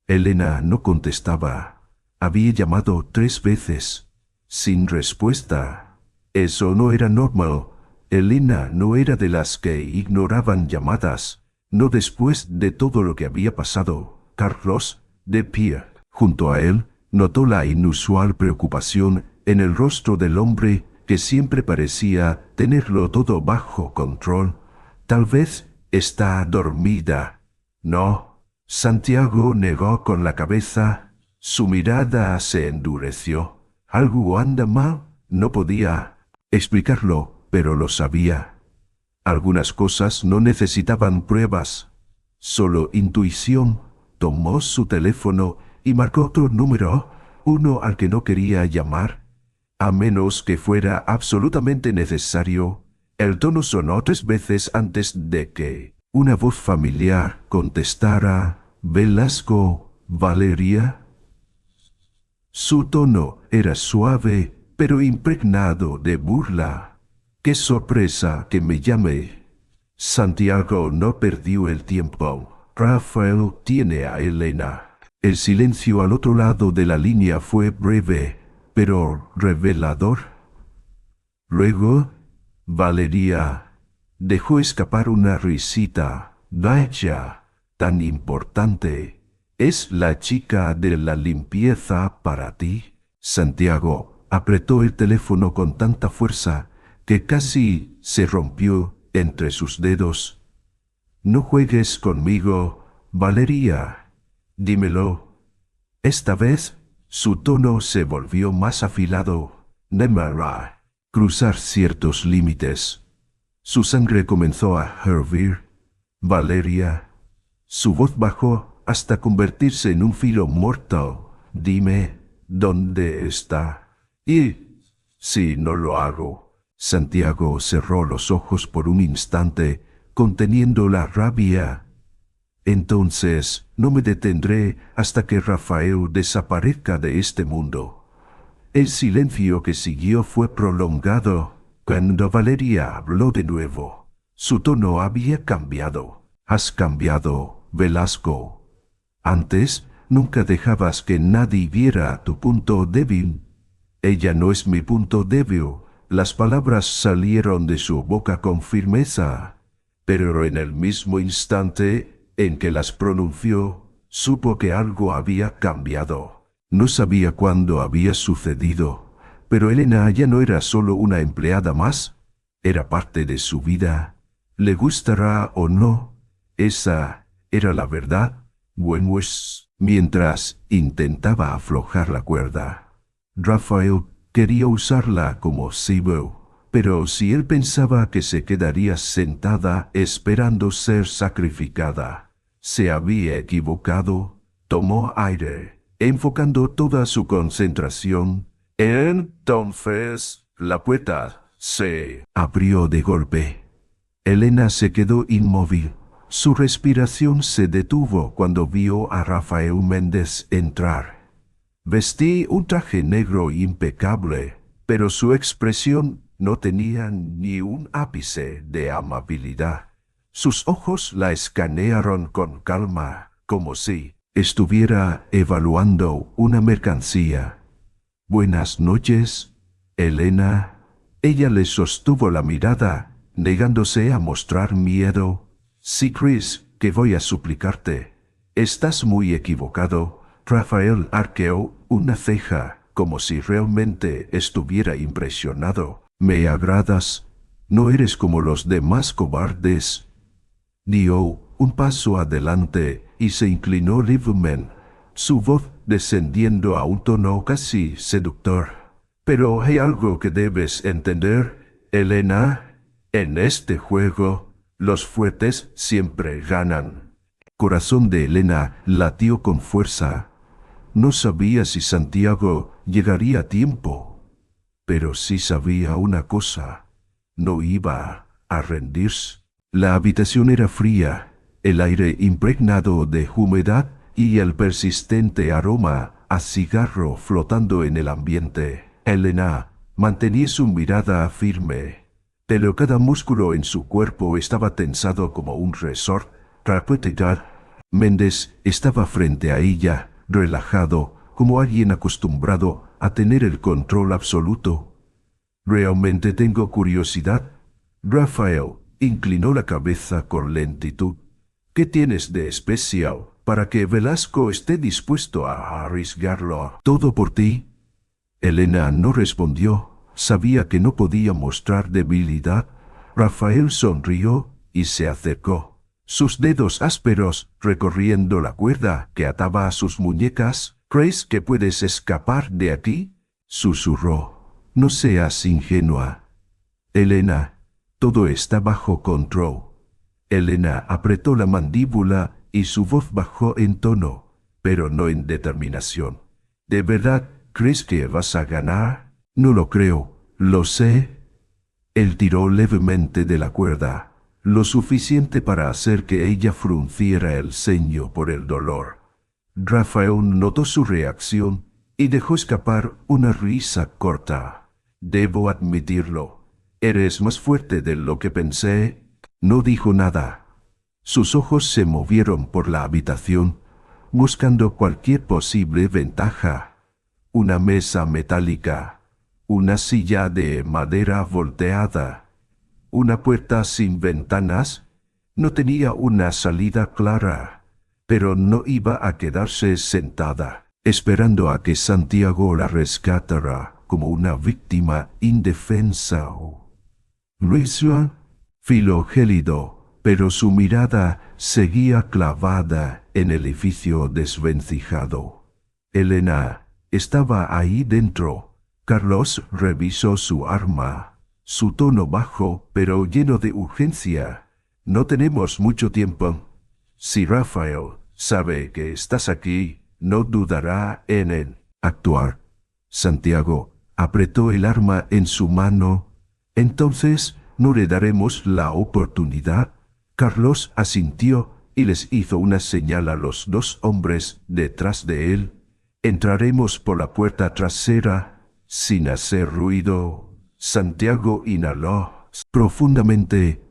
Elena no contestaba. Había llamado 3 veces, sin respuesta. Eso no era normal. Elena no era de las que ignoraban llamadas. No después de todo lo que había pasado. Carlos, de pie, junto a él, notó la inusual preocupación en el rostro del hombre que siempre parecía tenerlo todo bajo control. Tal vez está dormida. No. Santiago negó con la cabeza. Su mirada se endureció. ¿Algo anda mal? No podía explicarlo, pero lo sabía. Algunas cosas no necesitaban pruebas, solo intuición. Tomó su teléfono y marcó otro número, uno al que no quería llamar. A menos que fuera absolutamente necesario. El tono sonó 3 veces antes de que una voz familiar contestara. «Velasco, Valeria». Su tono era suave, pero impregnado de burla. ¡Qué sorpresa que me llame! Santiago no perdió el tiempo. Rafael tiene a Elena. El silencio al otro lado de la línea fue breve, pero revelador. Luego, Valeria dejó escapar una risita. Vaya, tan importante. ¿Es la chica de la limpieza para ti? Santiago apretó el teléfono con tanta fuerza que casi se rompió entre sus dedos. No juegues conmigo, Valeria. Dímelo. Esta vez, su tono se volvió más afilado. Demará cruzar ciertos límites. Su sangre comenzó a hervir. Valeria. Su voz bajó hasta convertirse en un filo mortal. Dime, ¿dónde está? Y si no lo hago. Santiago cerró los ojos por un instante, conteniendo la rabia. Entonces no me detendré hasta que Rafael desaparezca de este mundo. El silencio que siguió fue prolongado. Cuando Valeria habló de nuevo, su tono había cambiado. Has cambiado, Velasco. Antes nunca dejabas que nadie viera tu punto débil. Ella no es mi punto débil. Las palabras salieron de su boca con firmeza, pero en el mismo instante en que las pronunció, supo que algo había cambiado. No sabía cuándo había sucedido, pero Elena ya no era solo una empleada más, era parte de su vida. Le gustará o no, esa era la verdad. Bueno, mientras intentaba aflojar la cuerda, Rafael quería usarla como cebo, pero si él pensaba que se quedaría sentada esperando ser sacrificada, se había equivocado. Tomó aire, enfocando toda su concentración. Entonces, la puerta se abrió de golpe. Elena se quedó inmóvil. Su respiración se detuvo cuando vio a Rafael Méndez entrar. Vestí un traje negro impecable, pero su expresión no tenía ni un ápice de amabilidad. Sus ojos la escanearon con calma, como si estuviera evaluando una mercancía. Buenas noches, Elena. Ella le sostuvo la mirada, negándose a mostrar miedo. Sí, Chris, que voy a suplicarte. Estás muy equivocado. Rafael arqueó una ceja, como si realmente estuviera impresionado. Me agradas. No eres como los demás cobardes. Dio un paso adelante y se inclinó levemente, su voz descendiendo a un tono casi seductor. Pero hay algo que debes entender, Elena. En este juego, los fuertes siempre ganan. El corazón de Elena latió con fuerza. No sabía si Santiago llegaría a tiempo, pero sí sabía una cosa: no iba a rendirse. La habitación era fría el aire impregnado de humedad y el persistente aroma a cigarro flotando en el ambiente. Elena mantenía su mirada firme, pero cada músculo en su cuerpo estaba tensado como un resort. Méndez estaba frente a ella, relajado, como alguien acostumbrado a tener el control absoluto. Realmente tengo curiosidad. Rafael inclinó la cabeza con lentitud. ¿Qué tienes de especial para que Velasco esté dispuesto a arriesgarlo todo por ti? Elena no respondió. Sabía que no podía mostrar debilidad. Rafael sonrió y se acercó, sus dedos ásperos recorriendo la cuerda que ataba a sus muñecas. ¿Crees que puedes escapar de aquí?, susurró. No seas ingenua, Elena. Todo está bajo control. Elena apretó la mandíbula y su voz bajó en tono, pero no en determinación. ¿De verdad crees que vas a ganar? No lo creo, lo sé. Él tiró levemente de la cuerda, lo suficiente para hacer que ella frunciera el ceño por el dolor. Rafael notó su reacción y dejó escapar una risa corta. Debo admitirlo, eres más fuerte de lo que pensé. No dijo nada. Sus ojos se movieron por la habitación, buscando cualquier posible ventaja. Una mesa metálica, una silla de madera volteada, una puerta sin ventanas. No tenía una salida clara, pero no iba a quedarse sentada, esperando a que Santiago la rescatara como una víctima indefensa. Luisa, filo gélido, pero su mirada seguía clavada en el edificio desvencijado. Elena estaba ahí dentro. Carlos revisó su arma, su tono bajo pero lleno de urgencia. No tenemos mucho tiempo. Si Rafael sabe que estás aquí, no dudará en actuar. Santiago apretó el arma en su mano. Entonces, ¿no le daremos la oportunidad? Carlos asintió y les hizo una señal a los dos hombres detrás de él. Entraremos por la puerta trasera, sin hacer ruido. Santiago inhaló profundamente.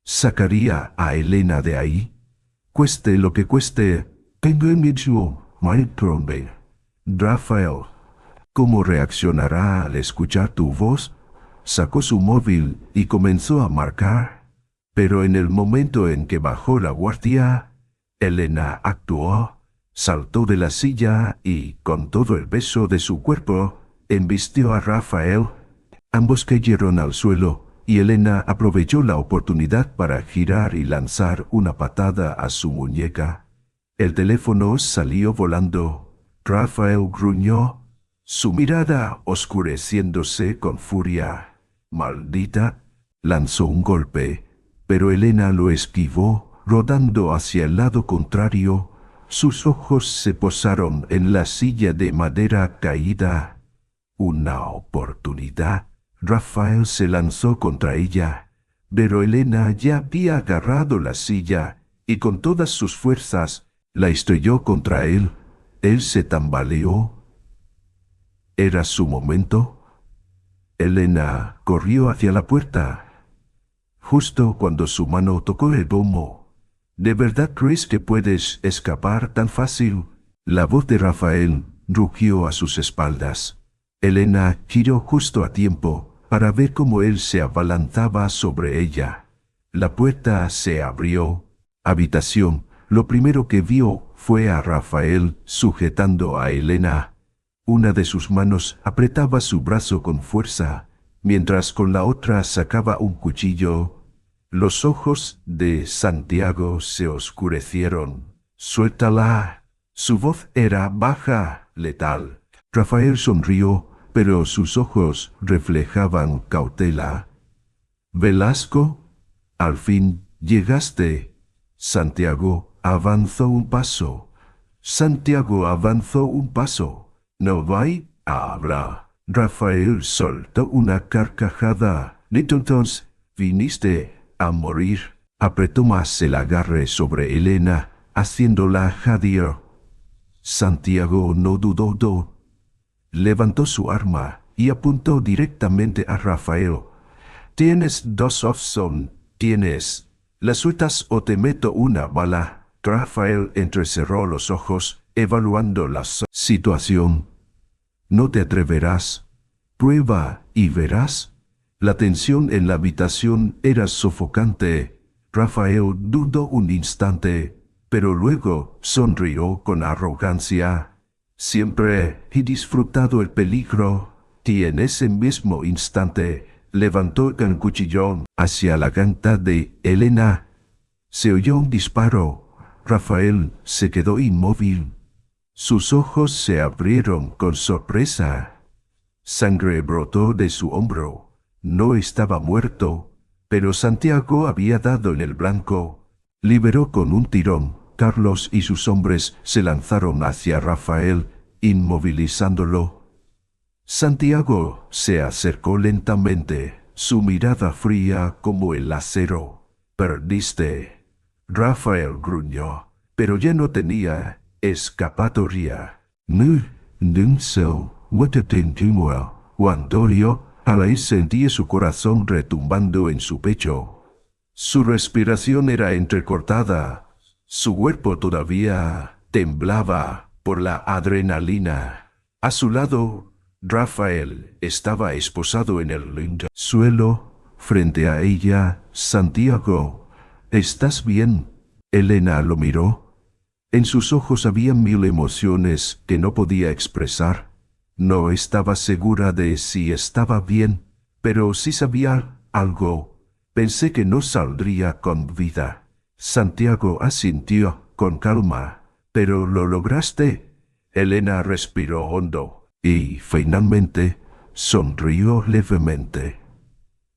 ¿Sacaría a Elena de ahí? Cueste lo que cueste. Tengo en mi trombe. Rafael, ¿cómo reaccionará al escuchar tu voz? Sacó su móvil y comenzó a marcar. Pero en el momento en que bajó la guardia, Elena actuó. Saltó de la silla y, con todo el peso de su cuerpo, embistió a Rafael. Ambos cayeron al suelo y Elena aprovechó la oportunidad para girar y lanzar una patada a su muñeca. El teléfono salió volando. Rafael gruñó, su mirada oscureciéndose con furia. «Maldita», lanzó un golpe, pero Elena lo esquivó, rodando hacia el lado contrario. Sus ojos se posaron en la silla de madera caída. Una oportunidad. Rafael se lanzó contra ella, pero Elena ya había agarrado la silla y con todas sus fuerzas la estrelló contra él. Él se tambaleó. ¿Era su momento? Elena corrió hacia la puerta, justo cuando su mano tocó el pomo. ¿De verdad crees que puedes escapar tan fácil? La voz de Rafael rugió a sus espaldas. Elena giró justo a tiempo para ver cómo él se abalanzaba sobre ella. La puerta se abrió. Habitación. Lo primero que vio fue a Rafael sujetando a Elena. Una de sus manos apretaba su brazo con fuerza, mientras con la otra sacaba un cuchillo. Los ojos de Santiago se oscurecieron. «Suéltala». Su voz era baja, letal. Rafael sonrió, pero sus ojos reflejaban cautela. «Velasco, al fin llegaste». Santiago avanzó un paso. «No voy a hablar». Rafael soltó una carcajada. «Entonces, viniste a morir». Apretó más el agarre sobre Elena, haciéndola jadear. Santiago no dudó. Levantó su arma y apuntó directamente a Rafael. Tienes 2 opciones. Tienes. ¿La sueltas o te meto una bala? Rafael entrecerró los ojos, evaluando la situación. No te atreverás. Prueba y verás. La tensión en la habitación era sofocante. Rafael dudó un instante, pero luego sonrió con arrogancia. Siempre he disfrutado el peligro. Y en ese mismo instante levantó el cuchillón hacia la garganta de Elena. Se oyó un disparo. Rafael se quedó inmóvil. Sus ojos se abrieron con sorpresa. Sangre brotó de su hombro. No estaba muerto, pero Santiago había dado en el blanco. Liberó con un tirón. Carlos y sus hombres se lanzaron hacia Rafael, inmovilizándolo. Santiago se acercó lentamente, su mirada fría como el acero. «Perdiste». Rafael gruñó, pero ya no tenía escapatoria. «No sé what to do». Antonio Alain sentía su corazón retumbando en su pecho. Su respiración era entrecortada. Su cuerpo todavía temblaba por la adrenalina. A su lado, Rafael estaba esposado en el suelo. Frente a ella, Santiago. «¿Estás bien?» Elena lo miró. En sus ojos había 1000 emociones que no podía expresar. No estaba segura de si estaba bien, pero sí sabía algo. Pensé que no saldría con vida. Santiago asintió con calma. «¿Pero lo lograste?» Elena respiró hondo y, finalmente, sonrió levemente.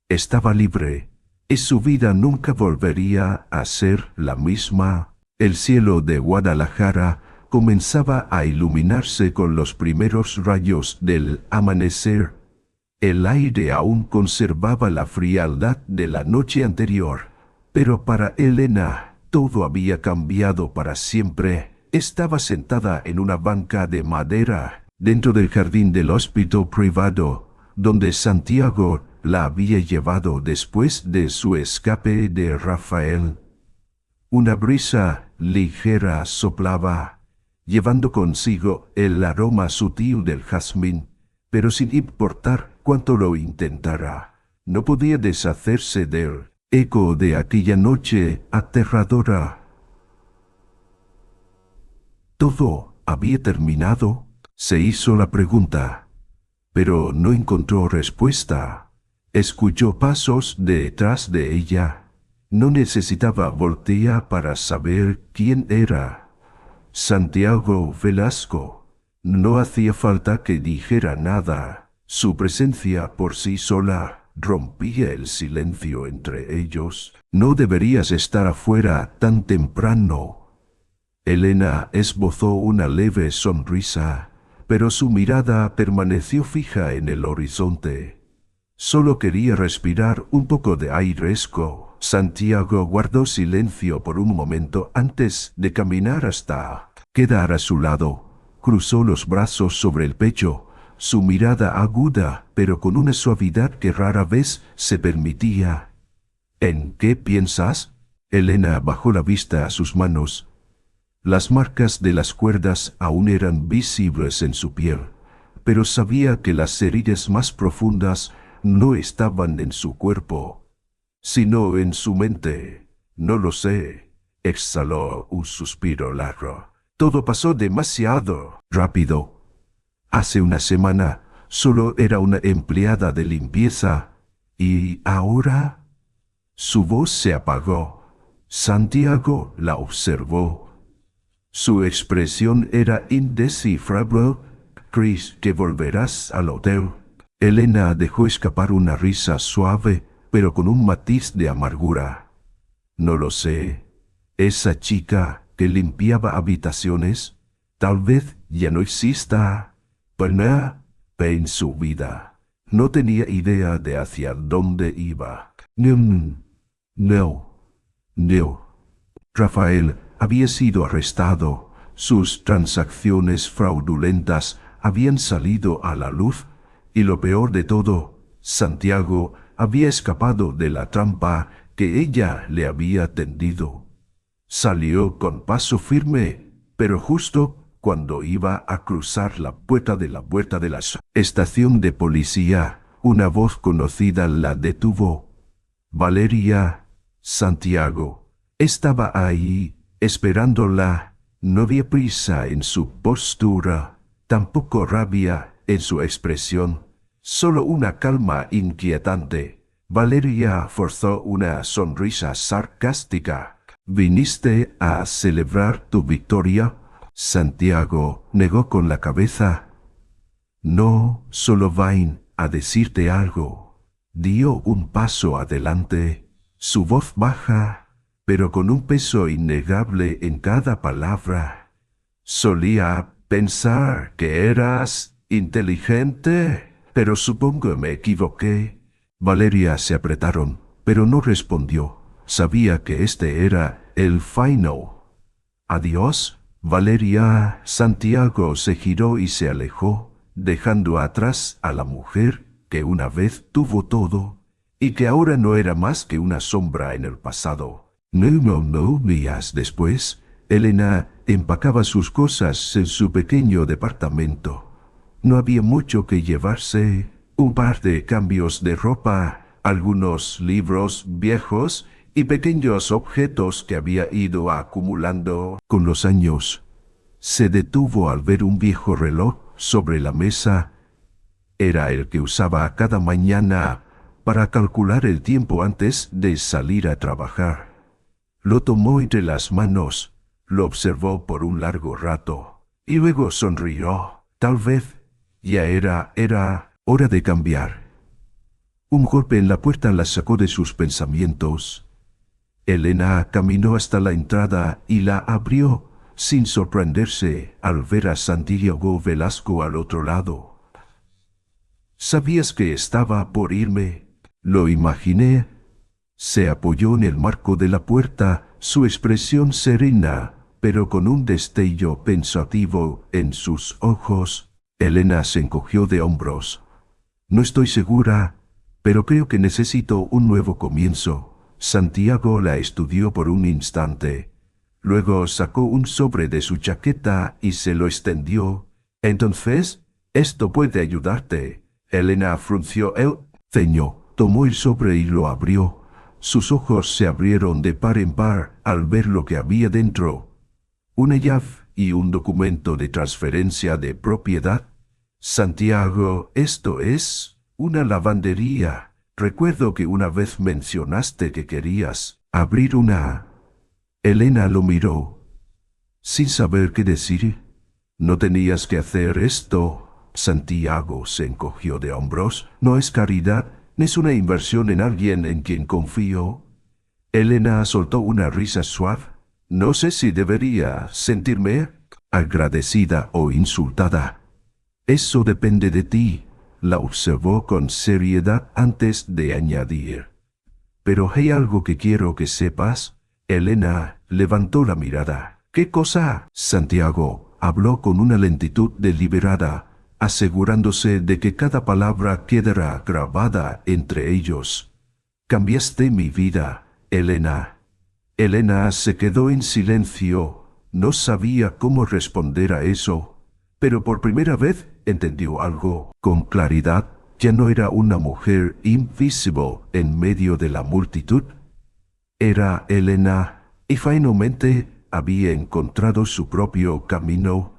Estaba libre, y su vida nunca volvería a ser la misma. El cielo de Guadalajara comenzaba a iluminarse con los primeros rayos del amanecer. El aire aún conservaba la frialdad de la noche anterior, pero para Elena todo había cambiado para siempre. Estaba sentada en una banca de madera dentro del jardín del hospital privado, donde Santiago la había llevado después de su escape de Rafael. Una brisa ligera soplaba, llevando consigo el aroma sutil del jazmín, pero sin importar cuánto lo intentara, no podía deshacerse del eco de aquella noche aterradora. ¿Todo había terminado? Se hizo la pregunta, pero no encontró respuesta. Escuchó pasos detrás de ella. No necesitaba voltear para saber quién era. Santiago Velasco. No hacía falta que dijera nada. Su presencia por sí sola rompía el silencio entre ellos. «No deberías estar afuera tan temprano». Elena esbozó una leve sonrisa, pero su mirada permaneció fija en el horizonte. Solo quería respirar un poco de aire fresco. Santiago guardó silencio por un momento antes de caminar hasta quedar a su lado. Cruzó los brazos sobre el pecho, su mirada aguda, pero con una suavidad que rara vez se permitía. «¿En qué piensas?» Elena bajó la vista a sus manos. Las marcas de las cuerdas aún eran visibles en su piel, pero sabía que las heridas más profundas no estaban en su cuerpo, sino en su mente. «No lo sé», exhaló un suspiro largo. «Todo pasó demasiado rápido. Hace una semana solo era una empleada de limpieza, y ahora...» Su voz se apagó. Santiago la observó. Su expresión era indescifrable. «¿Crees que volverás al hotel?» Elena dejó escapar una risa suave, pero con un matiz de amargura. «No lo sé. Esa chica que limpiaba habitaciones, tal vez ya no exista. Pena en su vida. No tenía idea de hacia dónde iba». No. No. Rafael había sido arrestado. Sus transacciones fraudulentas habían salido a la luz. Y lo peor de todo, Santiago había escapado de la trampa que ella le había tendido. Salió con paso firme, pero justo cuando iba a cruzar la puerta de la estación de policía, una voz conocida la detuvo. Valeria. Santiago estaba ahí, esperándola. No había prisa en su postura, tampoco rabia en su expresión, solo una calma inquietante. Valeria forzó una sonrisa sarcástica. ¿Viniste a celebrar tu victoria? Santiago negó con la cabeza. No, solo vine a decirte algo. Dio un paso adelante, su voz baja, pero con un peso innegable en cada palabra. Solía pensar que eras inteligente, pero supongo me equivoqué. Valeria se apretaron, pero no respondió. Sabía que este era el final. Adiós, Valeria. Santiago se giró y se alejó, dejando atrás a la mujer que una vez tuvo todo y que ahora no era más que una sombra en el pasado. No, días después, Elena empacaba sus cosas en su pequeño departamento. No había mucho que llevarse, un par de cambios de ropa, algunos libros viejos y pequeños objetos que había ido acumulando con los años. Se detuvo al ver un viejo reloj sobre la mesa. Era el que usaba cada mañana para calcular el tiempo antes de salir a trabajar. Lo tomó entre las manos, lo observó por un largo rato y luego sonrió. Tal vez ya era hora de cambiar. Un golpe en la puerta la sacó de sus pensamientos. Elena caminó hasta la entrada y la abrió, sin sorprenderse al ver a Santiago Velasco al otro lado. ¿Sabías que estaba por irme? Lo imaginé. Se apoyó en el marco de la puerta, su expresión serena, pero con un destello pensativo en sus ojos. Elena se encogió de hombros. No estoy segura, pero creo que necesito un nuevo comienzo. Santiago la estudió por un instante. Luego sacó un sobre de su chaqueta y se lo extendió. Entonces, esto puede ayudarte. Elena frunció el ceño, tomó el sobre y lo abrió. Sus ojos se abrieron de par en par al ver lo que había dentro. Una llave y un documento de transferencia de propiedad. Santiago, esto es una lavandería. Recuerdo que una vez mencionaste que querías abrir una. Elena lo miró, sin saber qué decir. No tenías que hacer esto. Santiago se encogió de hombros. No es caridad, es una inversión en alguien en quien confío. Elena soltó una risa suave. No sé si debería sentirme agradecida o insultada. Eso depende de ti. La observó con seriedad antes de añadir. Pero hay algo que quiero que sepas. Elena levantó la mirada. ¿Qué cosa? Santiago habló con una lentitud deliberada, asegurándose de que cada palabra quedara grabada entre ellos. Cambiaste mi vida, Elena. Elena se quedó en silencio. No sabía cómo responder a eso, pero por primera vez entendió algo con claridad. Ya no era una mujer invisible en medio de la multitud. Era Elena, y finalmente había encontrado su propio camino.